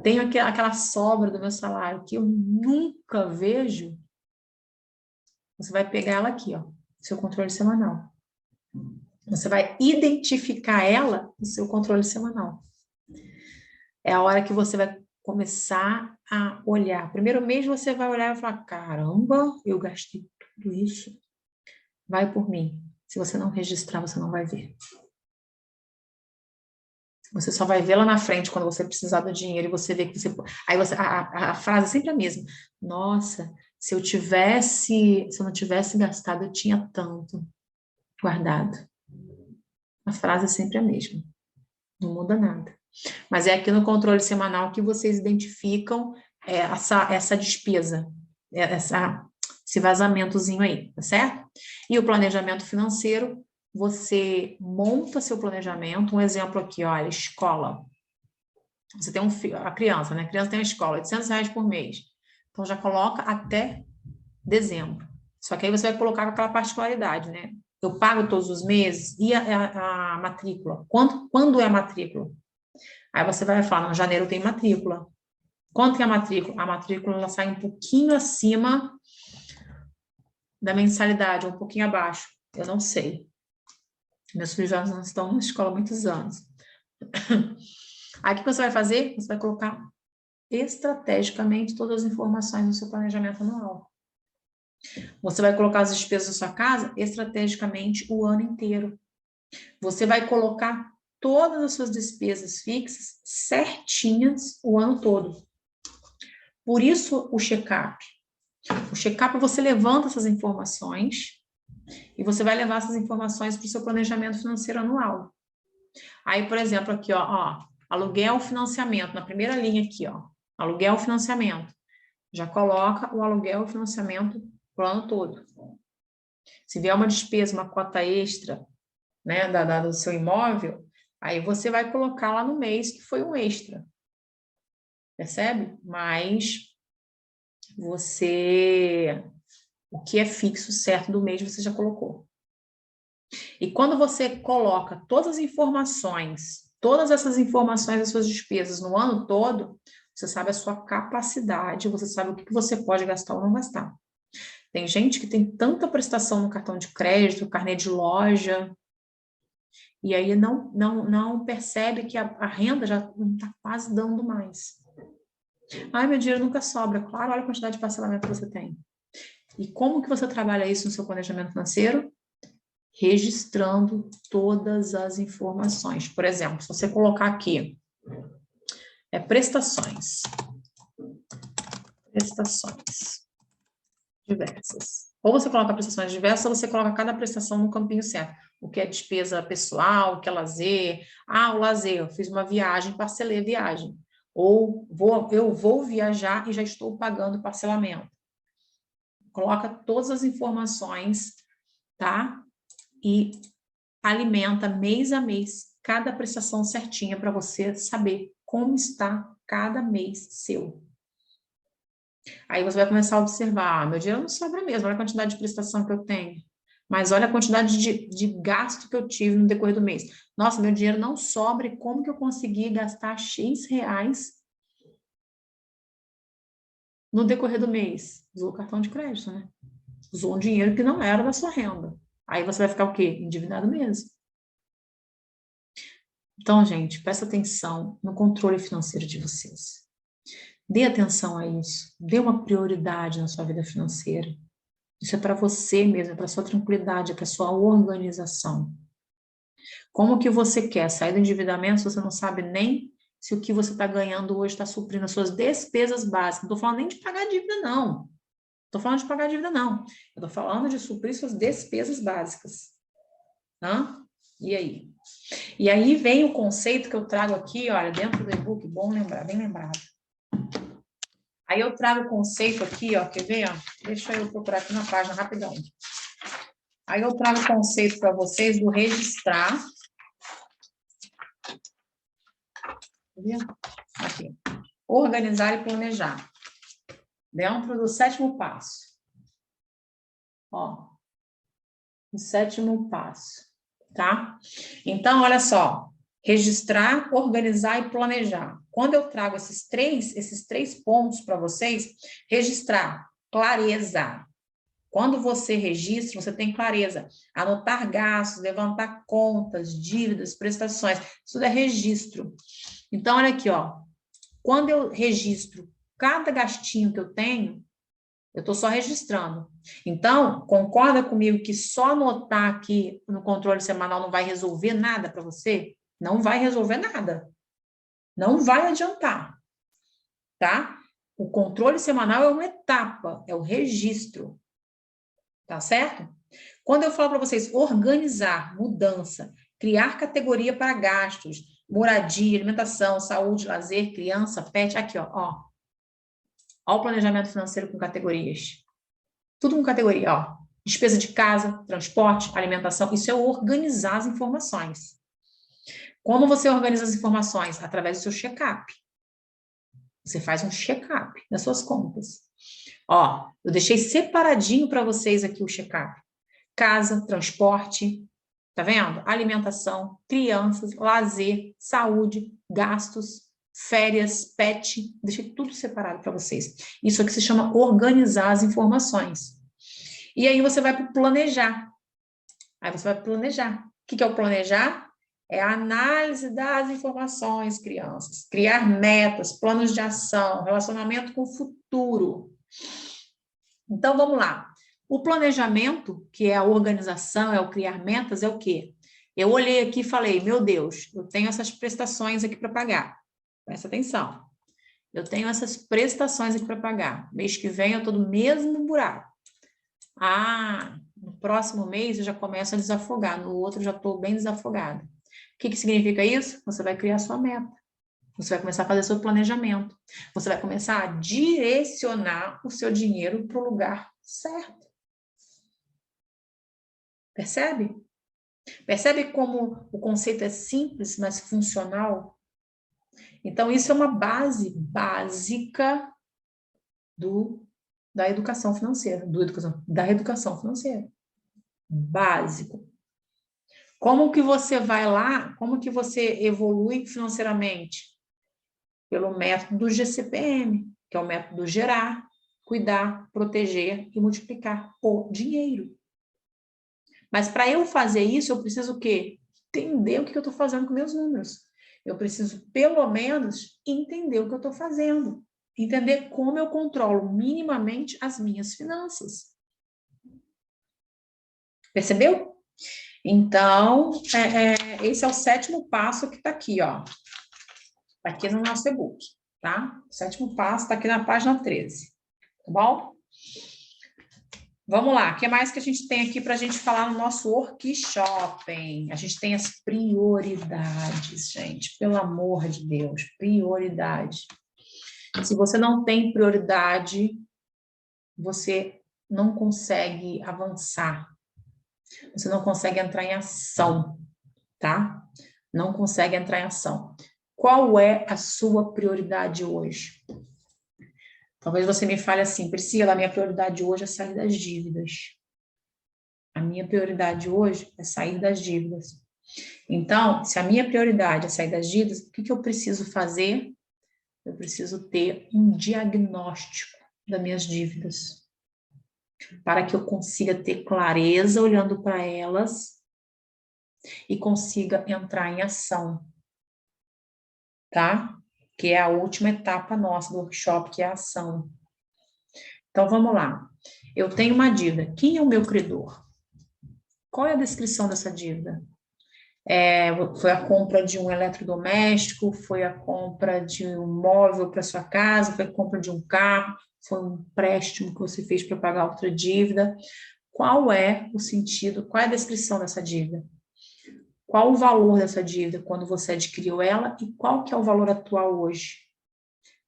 tenho aquela sobra do meu salário que eu nunca vejo, você vai pegar ela aqui, ó, seu controle semanal. Você vai identificar ela no seu controle semanal. É a hora que você vai começar a olhar. Primeiro mês você vai olhar e falar, caramba, eu gastei tudo isso. Vai por mim. Se você não registrar, você não vai ver. Você só vai ver lá na frente quando você precisar do dinheiro e você vê que você... Aí você, a frase é sempre a mesma. Nossa, se eu não tivesse gastado, eu tinha tanto guardado. A frase é sempre a mesma. Não muda nada. Mas é aqui no controle semanal que vocês identificam essa despesa, esse vazamentozinho aí, tá certo? E o planejamento financeiro, você monta seu planejamento. Um exemplo aqui, olha, escola. Você tem a criança, né? A criança tem uma escola, R$800 por mês. Então, já coloca até dezembro. Só que aí você vai colocar aquela particularidade, né? Eu pago todos os meses e a matrícula. Quando é a matrícula? Aí você vai falar, no janeiro tem matrícula. Quanto que é a matrícula? A matrícula ela sai um pouquinho acima da mensalidade, um pouquinho abaixo. Eu não sei. Meus filhos já não estão na escola há muitos anos. Aí o que você vai fazer? Você vai colocar estrategicamente todas as informações no seu planejamento anual. Você vai colocar as despesas da sua casa estrategicamente o ano inteiro. Você vai colocar todas as suas despesas fixas certinhas o ano todo. Por isso o check-up. O check-up você levanta essas informações e você vai levar essas informações para o seu planejamento financeiro anual. Aí, por exemplo, aqui, ó, aluguel, financiamento, na primeira linha aqui, ó, aluguel, financiamento. Já coloca o aluguel e financiamento para o ano todo. Se vier uma despesa, uma cota extra, né, do seu imóvel, aí você vai colocar lá no mês que foi um extra. Percebe? Mas o que é fixo, certo, do mês, você já colocou. E quando você coloca todas essas informações das suas despesas no ano todo, você sabe a sua capacidade, você sabe o que você pode gastar ou não gastar. Tem gente que tem tanta prestação no cartão de crédito, carnê de loja, e aí não percebe que a renda já não está quase dando mais. Ai, meu dinheiro nunca sobra. Claro, olha a quantidade de parcelamento que você tem. E como que você trabalha isso no seu planejamento financeiro? Registrando todas as informações. Por exemplo, se você colocar aqui, prestações diversas. Ou você coloca prestações diversas, ou você coloca cada prestação no campinho certo. O que é despesa pessoal, o que é lazer. Ah, o lazer, eu fiz uma viagem, parcelei a viagem. Ou eu vou viajar e já estou pagando parcelamento. Coloca todas as informações, tá? E alimenta mês a mês cada prestação certinha para você saber como está cada mês seu. Aí você vai começar a observar, meu dinheiro não sobra mesmo, olha a quantidade de prestação que eu tenho. Mas olha a quantidade de gasto que eu tive no decorrer do mês. Nossa, meu dinheiro não sobra, e como que eu consegui gastar X reais no decorrer do mês? Usou o cartão de crédito, né? Usou um dinheiro que não era da sua renda. Aí você vai ficar o quê? Endividado mesmo. Então, gente, presta atenção no controle financeiro de vocês. Dê atenção a isso. Dê uma prioridade na sua vida financeira. Isso é para você mesmo, é para sua tranquilidade, é para sua organização. Como que você quer sair do endividamento se você não sabe nem se o que você está ganhando hoje está suprindo as suas despesas básicas? Não estou falando nem de pagar dívida, não. Estou falando de pagar dívida, não. Eu estou falando de suprir suas despesas básicas. Hã? E aí? E aí vem o conceito que eu trago aqui, olha, dentro do e-book, bom lembrar, bem lembrado. Aí eu trago o conceito aqui, ó, quer ver? Ó? Deixa eu procurar aqui na página rapidão. Aí eu trago o conceito para vocês do registrar. Aqui. Organizar e planejar. Dentro do 7º passo. Ó. O 7º passo, tá? Então, olha só. Registrar, organizar e planejar. Quando eu trago esses três pontos para vocês, registrar, clareza. Quando você registra, você tem clareza. Anotar gastos, levantar contas, dívidas, prestações, isso é registro. Então, olha aqui, ó. Quando eu registro cada gastinho que eu tenho, eu estou só registrando. Então, concorda comigo que só anotar aqui no controle semanal não vai resolver nada para você? Não vai resolver nada. Não vai adiantar, tá? O controle semanal é uma etapa, é o registro. Tá certo? Quando eu falo para vocês organizar, mudança, criar categoria para gastos, moradia, alimentação, saúde, lazer, criança, pet, aqui, ó. Ó o planejamento financeiro com categorias. Tudo com categoria, ó. Despesa de casa, transporte, alimentação, isso é organizar as informações. Como você organiza as informações? Através do seu check-up. Você faz um check-up das suas contas. Ó, eu deixei separadinho para vocês aqui o check-up. Casa, transporte, tá vendo? Alimentação, crianças, lazer, saúde, gastos, férias, pet, deixei tudo separado para vocês. Isso aqui se chama organizar as informações. E aí você vai para o planejar. Aí você vai planejar. O que é o planejar? É a análise das informações, crianças. Criar metas, planos de ação, relacionamento com o futuro. Então, vamos lá. O planejamento, que é a organização, é o criar metas, é o quê? Eu olhei aqui e falei, meu Deus, eu tenho essas prestações aqui para pagar. Presta atenção. Eu tenho essas prestações aqui para pagar. Mês que vem eu estou no mesmo buraco. Ah, no próximo mês eu já começo a desafogar, no outro eu já estou bem desafogada. O que significa isso? Você vai criar sua meta. Você vai começar a fazer seu planejamento. Você vai começar a direcionar o seu dinheiro para o lugar certo. Percebe? Percebe como o conceito é simples, mas funcional? Então, isso é uma base básica da educação financeira, da educação financeira. Básico. Como que você vai lá, como que você evolui financeiramente? Pelo método do GCPM, que é o método gerar, cuidar, proteger e multiplicar o dinheiro. Mas para eu fazer isso, eu preciso o quê? Entender o que eu estou fazendo com meus números. Eu preciso, pelo menos, entender o que eu estou fazendo. Entender como eu controlo minimamente as minhas finanças. Percebeu? Então, esse é o 7º passo que está aqui, ó. Está aqui no nosso e-book, tá? O 7º passo está aqui na página 13, tá bom? Vamos lá, o que mais que a gente tem aqui para a gente falar no nosso workshop? A gente tem as prioridades, gente, pelo amor de Deus, prioridade. Se você não tem prioridade, você não consegue avançar, você não consegue entrar em ação, tá? Não consegue entrar em ação. Qual é a sua prioridade hoje? Talvez você me fale assim, Priscila, a minha prioridade hoje é sair das dívidas. A minha prioridade hoje é sair das dívidas. Então, se a minha prioridade é sair das dívidas, o que eu preciso fazer? Eu preciso ter um diagnóstico das minhas dívidas, para que eu consiga ter clareza olhando para elas e consiga entrar em ação, tá? Que é a última etapa nossa do workshop, que é a ação. Então, vamos lá. Eu tenho uma dívida. Quem é o meu credor? Qual é a descrição dessa dívida? Foi a compra de um eletrodoméstico, foi a compra de um móvel para sua casa, foi a compra de um carro, foi um empréstimo que você fez para pagar outra dívida. Qual é o sentido, qual é a descrição dessa dívida? Qual o valor dessa dívida quando você adquiriu ela e qual que é o valor atual hoje?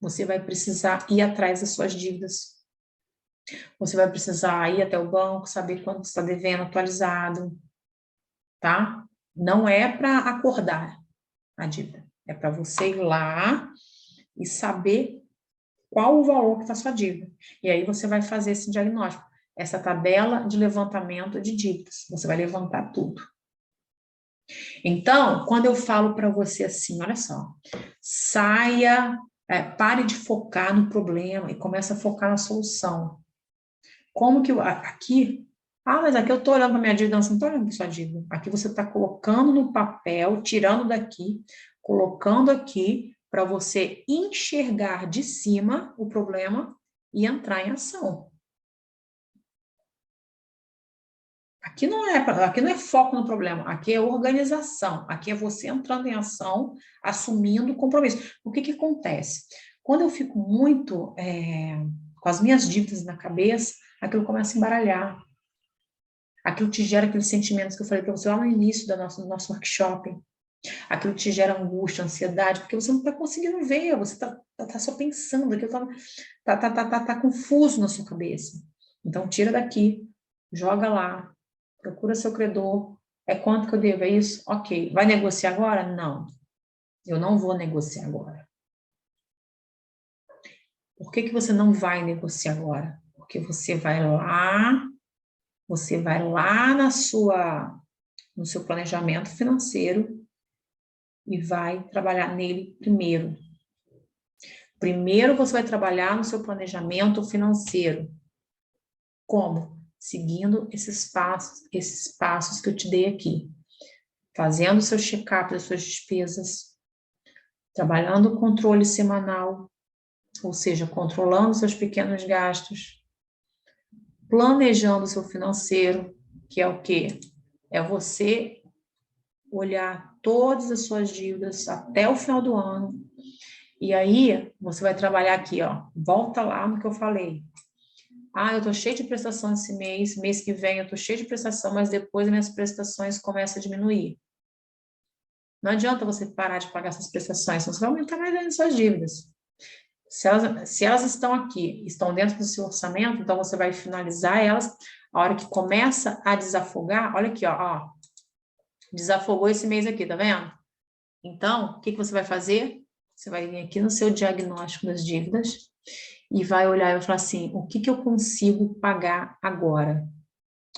Você vai precisar ir atrás das suas dívidas. Você vai precisar ir até o banco, saber quanto você está devendo atualizado, tá? Não é para acordar a dívida, é para você ir lá e saber qual o valor que está a sua dívida. E aí você vai fazer esse diagnóstico, essa tabela de levantamento de dívidas. Você vai levantar tudo. Então, quando eu falo para você assim, olha só, saia, pare de focar no problema e comece a focar na solução. Como que aqui... mas aqui eu estou olhando para minha dívida, não, você não está olhando para sua dívida. Aqui você está colocando no papel, tirando daqui, colocando aqui, para você enxergar de cima o problema e entrar em ação. Aqui não é foco no problema, aqui é organização, aqui é você entrando em ação, assumindo o compromisso. O que acontece? Quando eu fico muito com as minhas dívidas na cabeça, aquilo começa a embaralhar. Aquilo te gera aqueles sentimentos que eu falei para você lá no início do nosso workshop. Aquilo te gera angústia, ansiedade, porque você não está conseguindo ver, você está só pensando, aquilo tá confuso na sua cabeça. Então, tira daqui, joga lá, procura seu credor. É quanto que eu devo? É isso? Ok. Vai negociar agora? Não. Eu não vou negociar agora. Por que você não vai negociar agora? Porque você vai lá no seu planejamento financeiro e vai trabalhar nele primeiro. Primeiro você vai trabalhar no seu planejamento financeiro. Como? Seguindo esses passos que eu te dei aqui. Fazendo o seu check-up das suas despesas, trabalhando o controle semanal, ou seja, controlando seus pequenos gastos, planejando o seu financeiro, que é o quê? É você olhar todas as suas dívidas até o final do ano. E aí, você vai trabalhar aqui, ó. Volta lá no que eu falei. Eu tô cheio de prestação esse mês que vem eu tô cheio de prestação, mas depois minhas prestações começam a diminuir. Não adianta você parar de pagar essas prestações, senão você vai aumentar mais ainda suas dívidas. Se elas estão aqui, estão dentro do seu orçamento, então você vai finalizar elas. A hora que começa a desafogar, olha aqui, ó, desafogou esse mês aqui, tá vendo? Então, o que você vai fazer? Você vai vir aqui no seu diagnóstico das dívidas e vai olhar e vai falar assim, o que eu consigo pagar agora?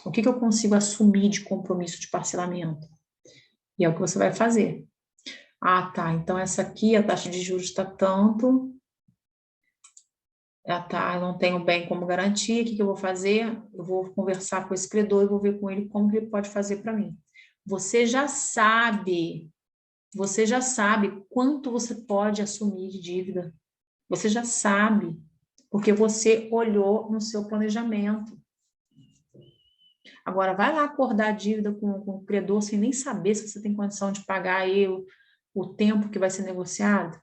O que eu consigo assumir de compromisso de parcelamento? E é o que você vai fazer. Tá, então essa aqui, a taxa de juros está tanto, eu não tenho bem como garantir, o que eu vou fazer? Eu vou conversar com esse credor e vou ver com ele como que ele pode fazer para mim. Você já sabe quanto você pode assumir de dívida. Você já sabe, porque você olhou no seu planejamento. Agora, vai lá acordar a dívida com o credor sem nem saber se você tem condição de pagar aí o tempo que vai ser negociado.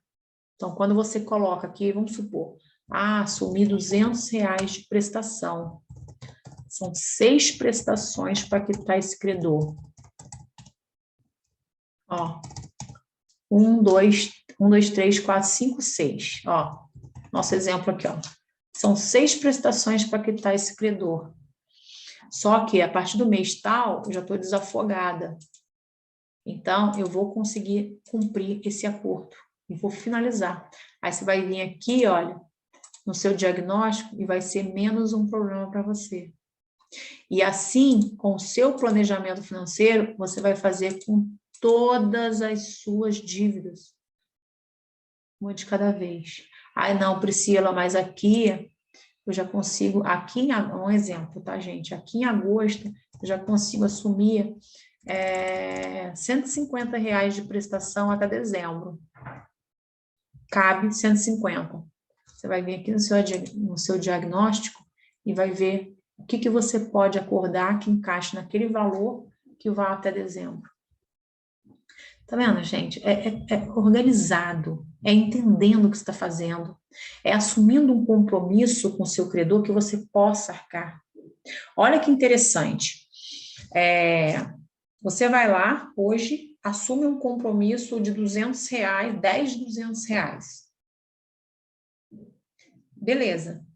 Então, quando você coloca aqui, vamos supor, assumir R$200 de prestação. São 6 prestações para quitar esse credor. 1, 2, 3, 4, 5, 6. Nosso exemplo aqui, São 6 prestações para quitar esse credor. Só que a partir do mês tal, eu já estou desafogada. Então, eu vou conseguir cumprir esse acordo. E vou finalizar. Aí você vai vir aqui, olha, no seu diagnóstico e vai ser menos um problema para você. E assim, com o seu planejamento financeiro, você vai fazer com todas as suas dívidas, uma de cada vez. Ai, não, Priscila, mas aqui eu já consigo, um exemplo, tá, gente? Aqui em agosto, eu já consigo assumir R$ 150 de prestação até dezembro. Cabe 150. Você vai vir aqui no seu diagnóstico e vai ver o que você pode acordar que encaixe naquele valor que vai até dezembro. Tá vendo, gente? É organizado, é entendendo o que você está fazendo, é assumindo um compromisso com o seu credor que você possa arcar. Olha que interessante. Você vai lá, hoje, assume um compromisso de R$200, 10 de R$200. Beleza.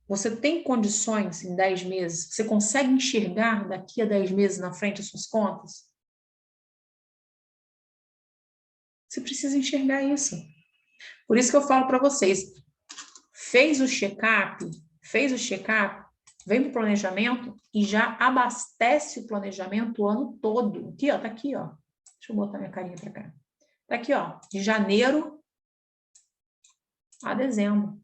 Você tem condições em 10 meses? Você consegue enxergar daqui a 10 meses na frente as suas contas? Você precisa enxergar isso. Por isso que eu falo para vocês, fez o check-up, vem para o planejamento e já abastece o planejamento o ano todo. Aqui, ó, tá aqui, ó. Deixa eu botar minha carinha para cá. Tá aqui, ó, de janeiro a dezembro.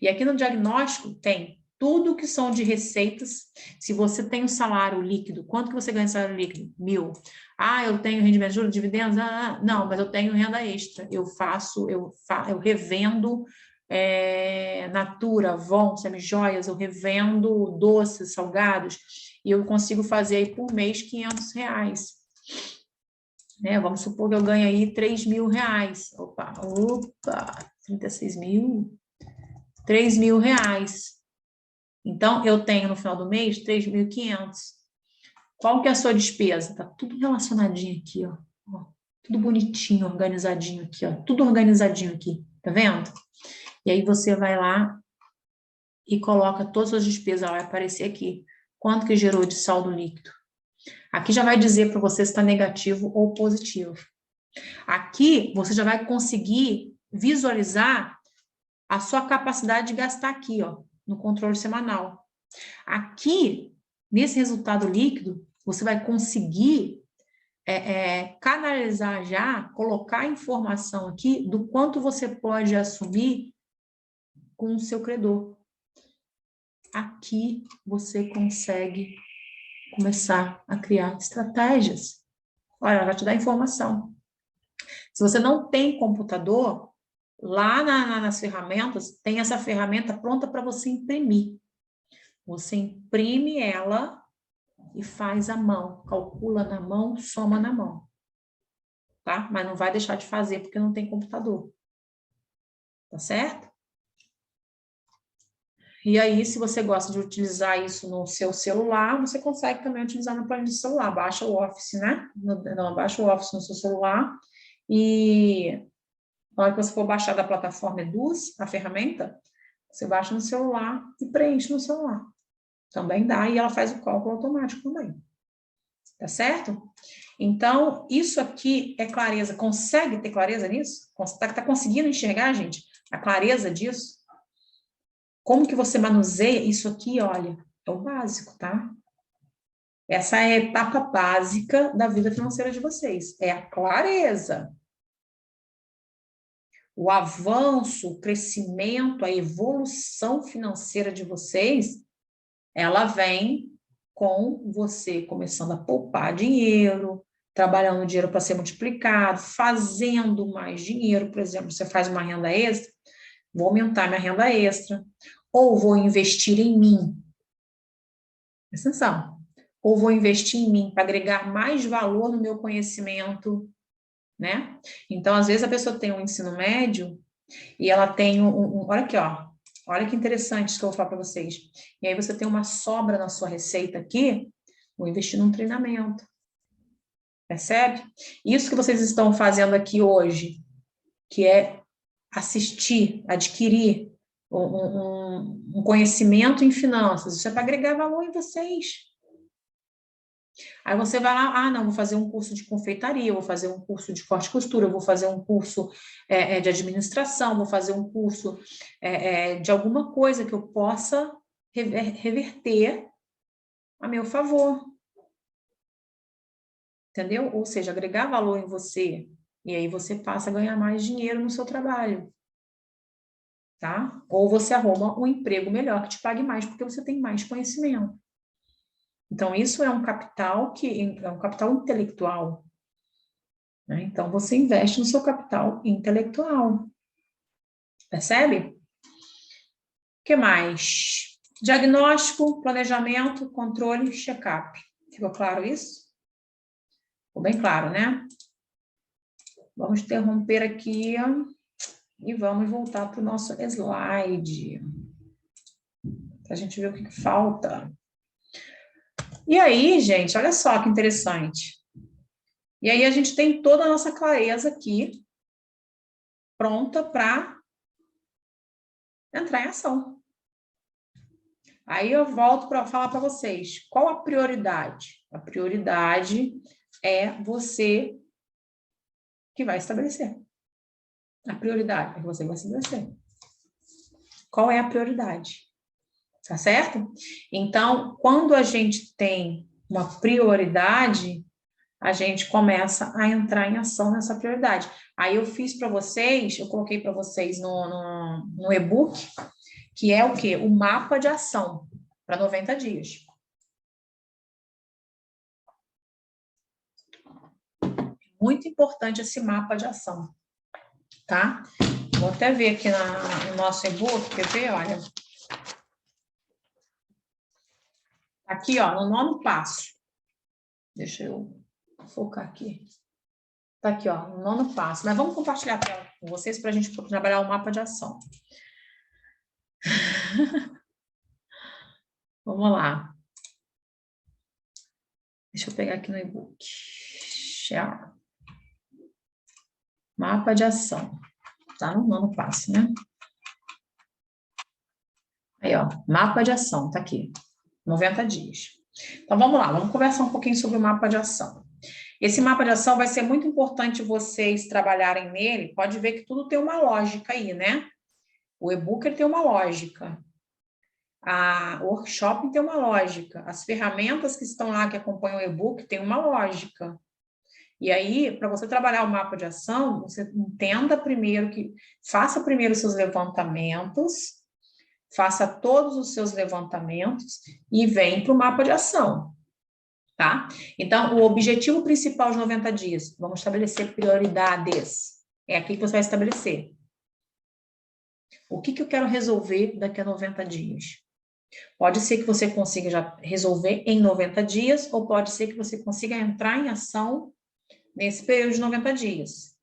E aqui no diagnóstico tem tudo que são de receitas. Se você tem um salário líquido, quanto que você ganha de salário líquido? 1.000. Ah, eu tenho rendimento de juros, dividendos? Não, mas eu tenho renda extra. Eu revendo Natura, Avon, Semijoias, eu revendo doces, salgados, e eu consigo fazer aí por mês R$500. Vamos supor que eu ganho aí R$3.000. Opa, 36 mil. R$3.000. Então, eu tenho no final do mês 3.500. Qual que é a sua despesa? Tá tudo relacionadinho aqui, ó. Tudo bonitinho, organizadinho aqui, ó. Tudo organizadinho aqui, tá vendo? E aí você vai lá e coloca todas as despesas, vai aparecer aqui. Quanto que gerou de saldo líquido? Aqui já vai dizer para você se está negativo ou positivo. Aqui você já vai conseguir visualizar a sua capacidade de gastar aqui, ó, no controle semanal. Aqui, nesse resultado líquido, você vai conseguir canalizar já, colocar informação aqui do quanto você pode assumir com o seu credor. Aqui você consegue começar a criar estratégias. Olha, ela vai te dar informação. Se você não tem computador, lá nas ferramentas, tem essa ferramenta pronta para você imprimir. Você imprime ela e faz à mão, calcula na mão, soma na mão. Tá? Mas não vai deixar de fazer porque não tem computador. Tá certo? E aí, se você gosta de utilizar isso no seu celular, você consegue também utilizar no plano de celular. Baixa o Office, né? Baixa o Office no seu celular e na hora que você for baixar da plataforma Eduz, a ferramenta, você baixa no celular e preenche no celular. Também dá, e ela faz o cálculo automático também. Tá certo? Então, isso aqui é clareza. Consegue ter clareza nisso? Tá conseguindo enxergar, gente, a clareza disso? Como que você manuseia isso aqui? Olha, é o básico, tá? Essa é a etapa básica da vida financeira de vocês. É a clareza. O avanço, o crescimento, a evolução financeira de vocês, ela vem com você começando a poupar dinheiro, trabalhando dinheiro para ser multiplicado, fazendo mais dinheiro. Por exemplo, você faz uma renda extra, vou aumentar minha renda extra, ou vou investir em mim. Presta atenção. Ou vou investir em mim para agregar mais valor no meu conhecimento, né? Então, às vezes, a pessoa tem um ensino médio e ela tem olha aqui, ó. Olha que interessante isso que eu vou falar para vocês. E aí você tem uma sobra na sua receita aqui, vou investir num treinamento. Percebe? Isso que vocês estão fazendo aqui hoje, que é assistir, adquirir um conhecimento em finanças, isso é para agregar valor em vocês. Aí você vai lá, ah, não, vou fazer um curso de confeitaria, vou fazer um curso de corte e costura, vou fazer um curso de administração, vou fazer um curso de alguma coisa que eu possa reverter a meu favor. Entendeu? Ou seja, agregar valor em você, e aí você passa a ganhar mais dinheiro no seu trabalho. Tá? Ou você arruma um emprego melhor que te pague mais, porque você tem mais conhecimento. Então, isso é um capital intelectual. Né? Então, você investe no seu capital intelectual. Percebe? O que mais? Diagnóstico, planejamento, controle, check-up. Ficou claro isso? Ficou bem claro, né? Vamos interromper aqui e vamos voltar para o nosso slide. Para a gente ver o que falta. E aí, gente, olha só que interessante. E aí a gente tem toda a nossa clareza aqui, pronta para entrar em ação. Aí eu volto para falar para vocês, qual a prioridade? A prioridade é você que vai estabelecer. A prioridade é que você vai estabelecer. Qual é a prioridade? Tá certo? Então, quando a gente tem uma prioridade, a gente começa a entrar em ação nessa prioridade. Aí eu fiz para vocês, eu coloquei para vocês no e-book, que é o quê? O mapa de ação para 90 dias. Muito importante esse mapa de ação, tá? Vou até ver aqui no nosso e-book, quer ver? Olha. Aqui, ó, no 9º passo. Deixa eu focar aqui. Tá aqui, ó, no 9º passo. Mas vamos compartilhar a tela com vocês para a gente trabalhar o mapa de ação. Vamos lá. Deixa eu pegar aqui no e-book. Share. Mapa de ação. Tá no 9º passo, né? Aí, ó, mapa de ação, tá aqui. 90 dias. Então, vamos lá, vamos conversar um pouquinho sobre o mapa de ação. Esse mapa de ação vai ser muito importante vocês trabalharem nele. Pode ver que tudo tem uma lógica aí, né? O e-book ele tem uma lógica. O workshop tem uma lógica. As ferramentas que estão lá, que acompanham o e-book, tem uma lógica. E aí, para você trabalhar o mapa de ação, você entenda primeiro faça primeiro os seus levantamentos, faça todos os seus levantamentos e vem para o mapa de ação, tá? Então, o objetivo principal de 90 dias, vamos estabelecer prioridades. É aqui que você vai estabelecer. O que eu quero resolver daqui a 90 dias? Pode ser que você consiga já resolver em 90 dias, ou pode ser que você consiga entrar em ação nesse período de 90 dias.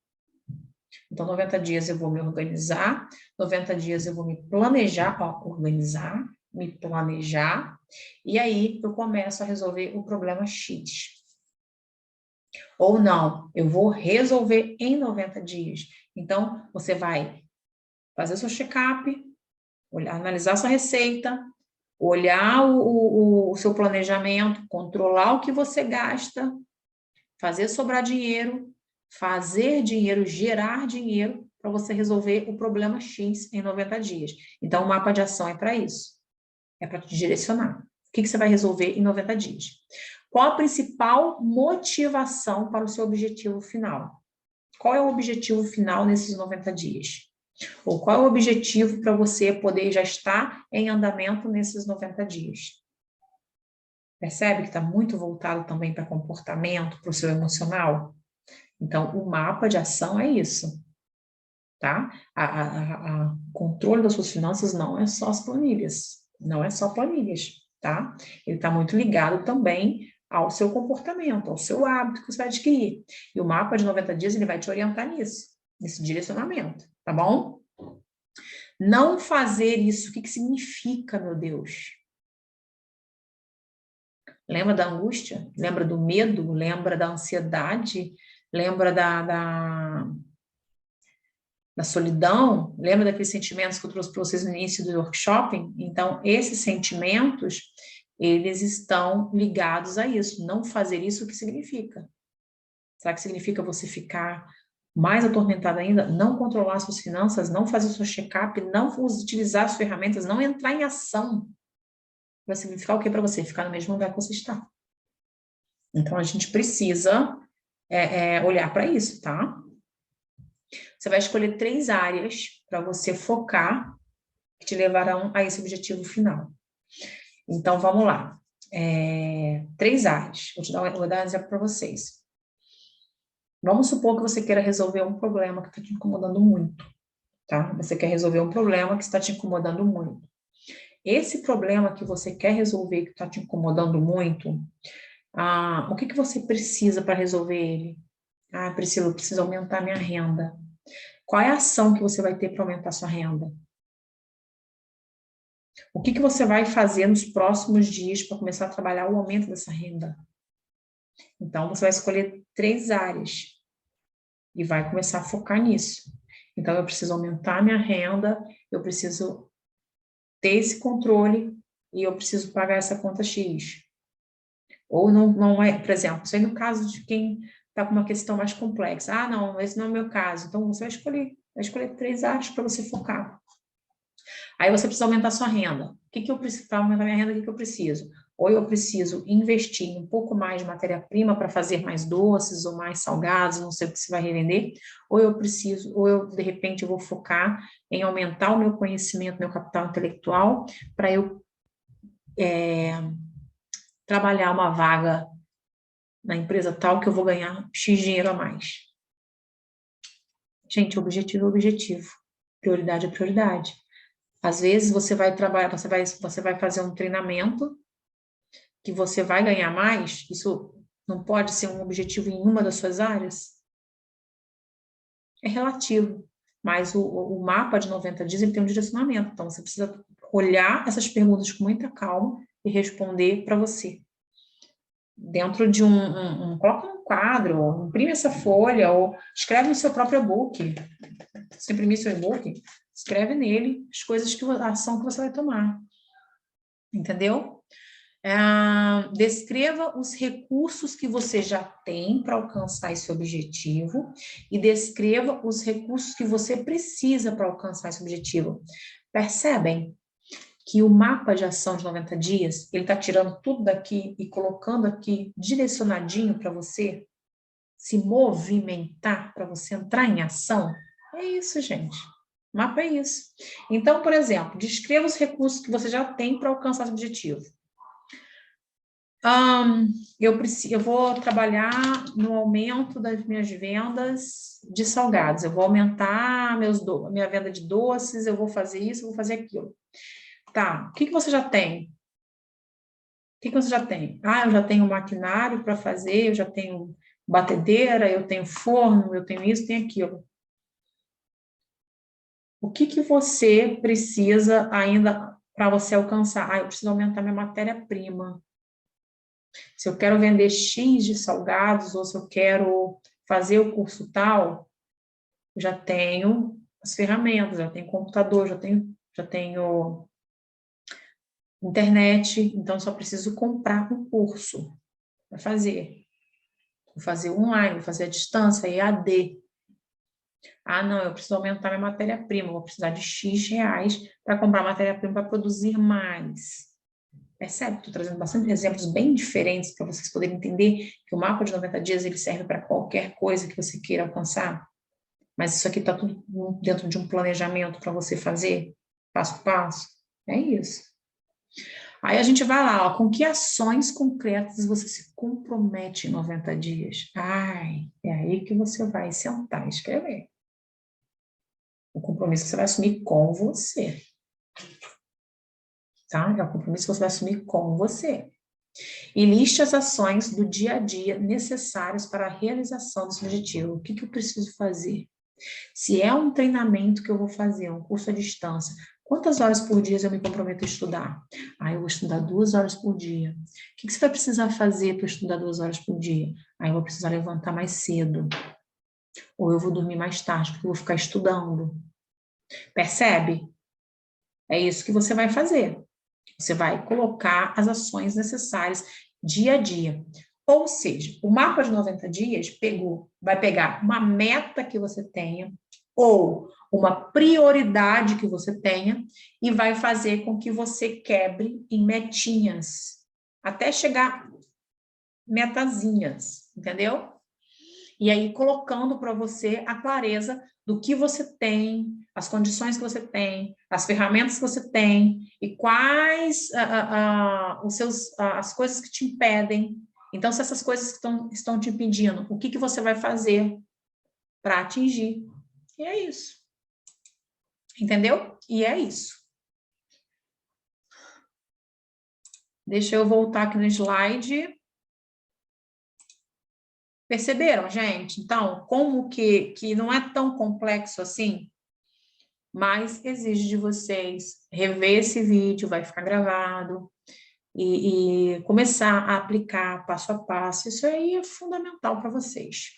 Então, 90 dias eu vou me organizar, 90 dias eu vou me planejar, ó, organizar, me planejar, e aí eu começo a resolver o problema X. Ou não, eu vou resolver em 90 dias. Então, você vai fazer seu check-up, analisar sua receita, olhar o seu planejamento, controlar o que você gasta, fazer sobrar dinheiro, fazer dinheiro, gerar dinheiro para você resolver o problema X em 90 dias. Então, o mapa de ação é para isso. É para te direcionar. O que você vai resolver em 90 dias? Qual a principal motivação para o seu objetivo final? Qual é o objetivo final nesses 90 dias? Ou qual é o objetivo para você poder já estar em andamento nesses 90 dias? Percebe que está muito voltado também para comportamento, para o seu emocional? Então, o mapa de ação é isso, tá? O controle das suas finanças não é só as planilhas, não é só planilhas, tá? Ele está muito ligado também ao seu comportamento, ao seu hábito que você vai adquirir. E o mapa de 90 dias, ele vai te orientar nisso, nesse direcionamento, tá bom? Não fazer isso, o que significa, meu Deus? Lembra da angústia? Lembra do medo? Lembra da ansiedade? Lembra da solidão? Lembra daqueles sentimentos que eu trouxe para vocês no início do workshop? Então, esses sentimentos, eles estão ligados a isso. Não fazer isso, o que significa? Será que significa você ficar mais atormentado ainda? Não controlar suas finanças, não fazer seu check-up, não utilizar as ferramentas, não entrar em ação? Vai significar o que para você? Ficar no mesmo lugar que você está. Então, a gente precisa olhar para isso, tá? Você vai escolher 3 áreas para você focar, que te levarão a esse objetivo final. Então, vamos lá. 3 áreas. Vou dar um exemplo para vocês. Vamos supor que você queira resolver um problema que está te incomodando muito, tá? Você quer resolver um problema que está te incomodando muito. Esse problema que você quer resolver, que está te incomodando muito, o que você precisa para resolver ele? Priscila, eu preciso aumentar minha renda. Qual é a ação que você vai ter para aumentar sua renda? O que você vai fazer nos próximos dias para começar a trabalhar o aumento dessa renda? Então, você vai escolher 3 áreas e vai começar a focar nisso. Então, eu preciso aumentar minha renda, eu preciso ter esse controle e eu preciso pagar essa conta X. Ou não é, por exemplo, isso aí no caso de quem está com uma questão mais complexa. Não, esse não é o meu caso. Então, você vai escolher 3 áreas para você focar. Aí você precisa aumentar sua renda. O que eu preciso para aumentar minha renda? O que eu preciso? Ou eu preciso investir em um pouco mais de matéria-prima para fazer mais doces ou mais salgados, não sei o que você vai revender, ou eu, de repente, vou focar em aumentar o meu conhecimento, meu capital intelectual, para eu trabalhar uma vaga na empresa tal que eu vou ganhar X dinheiro a mais. Gente, objetivo é objetivo. Prioridade é prioridade. Às vezes você vai trabalhar, você vai fazer um treinamento que você vai ganhar mais, isso não pode ser um objetivo em uma das suas áreas? É relativo, mas o mapa de 90 dias ele tem um direcionamento, então você precisa olhar essas perguntas com muita calma e responder para você. Dentro de coloca um quadro, imprime essa folha, ou escreve no seu próprio e-book. Se imprimir seu e-book, escreve nele as coisas a ação que você vai tomar. Entendeu? Descreva os recursos que você já tem para alcançar esse objetivo e descreva os recursos que você precisa para alcançar esse objetivo. Percebem que o mapa de ação de 90 dias, ele está tirando tudo daqui e colocando aqui direcionadinho para você se movimentar, para você entrar em ação? É isso, gente. O mapa é isso. Então, por exemplo, descreva os recursos que você já tem para alcançar esse objetivo. Eu vou trabalhar no aumento das minhas vendas de salgados. Eu vou aumentar minha venda de doces, eu vou fazer isso, eu vou fazer aquilo. Tá, o que você já tem? O que você já tem? Eu já tenho maquinário para fazer, eu já tenho batedeira, eu tenho forno, eu tenho isso, tenho aquilo. O que você precisa ainda para você alcançar? Eu preciso aumentar minha matéria-prima. Se eu quero vender X de salgados, ou se eu quero fazer o curso tal, já tenho as ferramentas, já tenho computador, já tenho internet, então só preciso comprar um curso para fazer. Vou fazer online, vou fazer à distância, EAD. Não, eu preciso aumentar minha matéria-prima, vou precisar de X reais para comprar matéria-prima para produzir mais. Percebe? Estou trazendo bastante exemplos bem diferentes para vocês poderem entender que o mapa de 90 dias ele serve para qualquer coisa que você queira alcançar. Mas isso aqui está tudo dentro de um planejamento para você fazer, passo a passo. É isso. Aí a gente vai lá, com que ações concretas você se compromete em 90 dias? É aí que você vai sentar e escrever. O compromisso que você vai assumir com você. Tá? É o compromisso que você vai assumir com você. E liste as ações do dia a dia necessárias para a realização desse objetivo. O que eu preciso fazer? Se é um treinamento que eu vou fazer, um curso à distância, quantas horas por dia eu me comprometo a estudar? Eu vou estudar 2 horas por dia. O que você vai precisar fazer para estudar 2 horas por dia? Eu vou precisar levantar mais cedo. Ou eu vou dormir mais tarde, porque eu vou ficar estudando. Percebe? É isso que você vai fazer. Você vai colocar as ações necessárias dia a dia. Ou seja, o mapa de 90 dias vai pegar uma meta que você tenha, ou uma prioridade que você tenha, e vai fazer com que você quebre em metinhas, até chegar metazinhas, entendeu? E aí colocando para você a clareza do que você tem, as condições que você tem, as ferramentas que você tem e quais as coisas que te impedem. Então, se essas coisas estão te impedindo, o que você vai fazer para atingir? E é isso. Entendeu? E é isso. Deixa eu voltar aqui no slide. Perceberam, gente? Então, como que não é tão complexo assim, mas exige de vocês rever esse vídeo, vai ficar gravado, e começar a aplicar passo a passo. Isso aí é fundamental para vocês.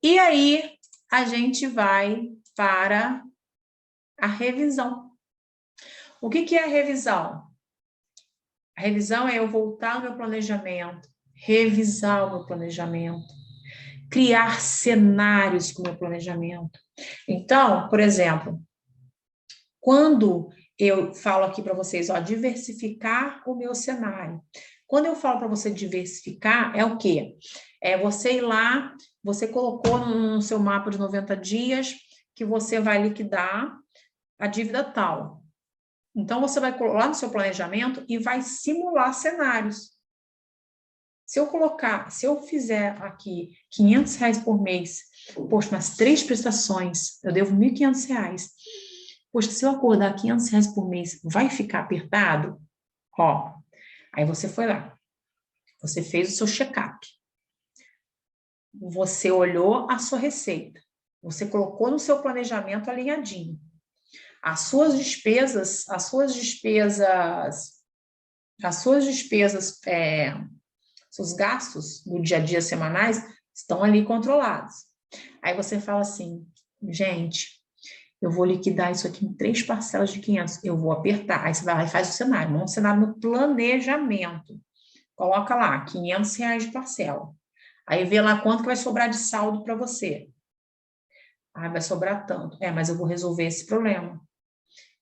E aí, a gente vai para a revisão. O que é a revisão? A revisão é eu voltar ao meu planejamento, revisar o meu planejamento, criar cenários com o meu planejamento. Então, por exemplo, quando eu falo aqui para vocês, ó, diversificar o meu cenário. Quando eu falo para você diversificar, é o quê? É você ir lá, você colocou no seu mapa de 90 dias que você vai liquidar a dívida tal. Então, você vai lá no seu planejamento e vai simular cenários. Se eu fizer aqui R$500 por mês, poxa, nas 3 prestações, eu devo R$1.500. Poxa, se eu acordar R$500 por mês, vai ficar apertado? Ó, aí você foi lá, você fez o seu check-up, você olhou a sua receita, você colocou no seu planejamento alinhadinho. Seus gastos no dia a dia semanais estão ali controlados. Aí você fala assim, gente, eu vou liquidar isso aqui em 3 parcelas de 500, eu vou apertar. Aí você vai lá e faz o cenário, monta o cenário no planejamento. Coloca lá, R$500 de parcela. Aí vê lá quanto que vai sobrar de saldo para você. Ah, vai sobrar tanto. Mas eu vou resolver esse problema.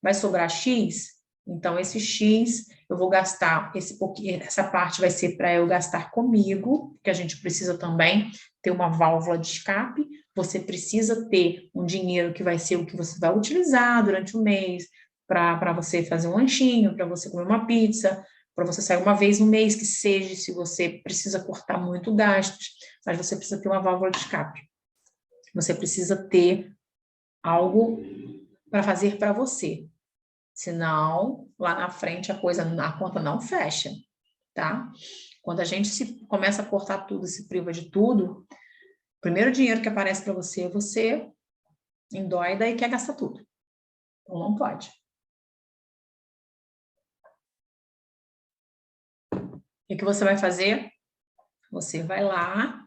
Vai sobrar X? Então, esse X, eu vou gastar, essa parte vai ser para eu gastar comigo, porque a gente precisa também ter uma válvula de escape, você precisa ter um dinheiro que vai ser o que você vai utilizar durante o mês, para você fazer um lanchinho, para você comer uma pizza, para você sair uma vez no mês, que seja, se você precisa cortar muito gastos, mas você precisa ter uma válvula de escape. Você precisa ter algo para fazer para você. Senão, lá na frente, a conta não fecha, tá? Quando a gente começa a cortar tudo, se priva de tudo, o primeiro dinheiro que aparece para você endóida e quer gastar tudo. Então, não pode. O que você vai fazer? Você vai lá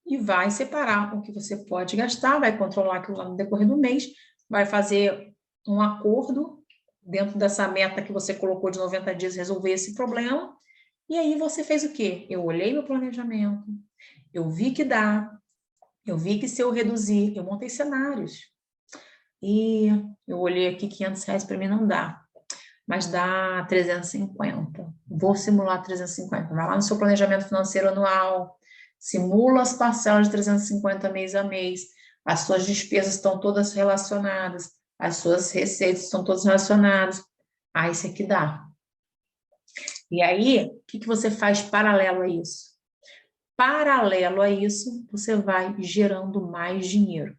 e vai separar o que você pode gastar, vai controlar aquilo lá no decorrer do mês, vai fazer um acordo dentro dessa meta que você colocou de 90 dias, resolver esse problema. E aí você fez o quê? Eu olhei meu planejamento, eu vi que dá, eu vi que se eu reduzir, eu montei cenários. E eu olhei aqui, R$500 para mim não dá, mas dá 350. Vou simular 350. Vai lá no seu planejamento financeiro anual, simula as parcelas de 350 mês a mês, as suas despesas estão todas relacionadas, as suas receitas estão todas relacionadas. Ah, isso aqui dá. E aí, o que você faz paralelo a isso? Paralelo a isso, você vai gerando mais dinheiro.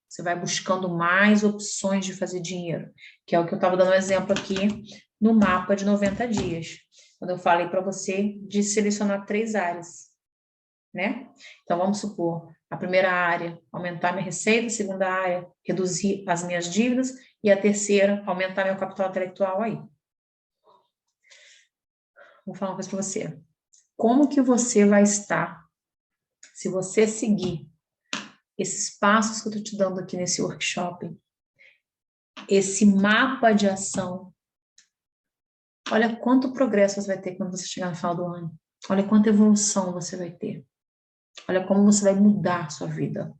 Você vai buscando mais opções de fazer dinheiro, que é o que eu estava dando um exemplo aqui no mapa de 90 dias, quando eu falei para você de selecionar 3 áreas, né? Então, vamos supor, a primeira área, aumentar minha receita, a segunda área, reduzir as minhas dívidas, e a terceira, aumentar meu capital intelectual aí. Vou falar uma coisa para você. Como que você vai estar se você seguir esses passos que eu estou te dando aqui nesse workshop, esse mapa de ação, Olha quanto progresso você vai ter quando você chegar no final do ano. Olha quanta evolução você vai ter. Olha como você vai mudar a sua vida.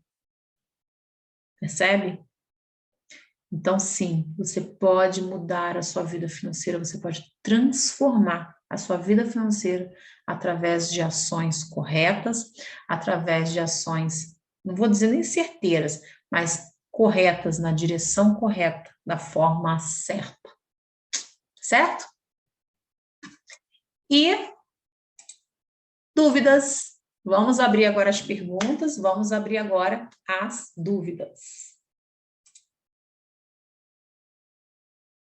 Percebe? Então, sim, você pode mudar a sua vida financeira, você pode transformar a sua vida financeira através de ações corretas, através de ações, não vou dizer nem certeiras, mas corretas, na direção correta, da forma certa. Certo? E dúvidas? Vamos abrir agora as perguntas, vamos abrir agora as dúvidas.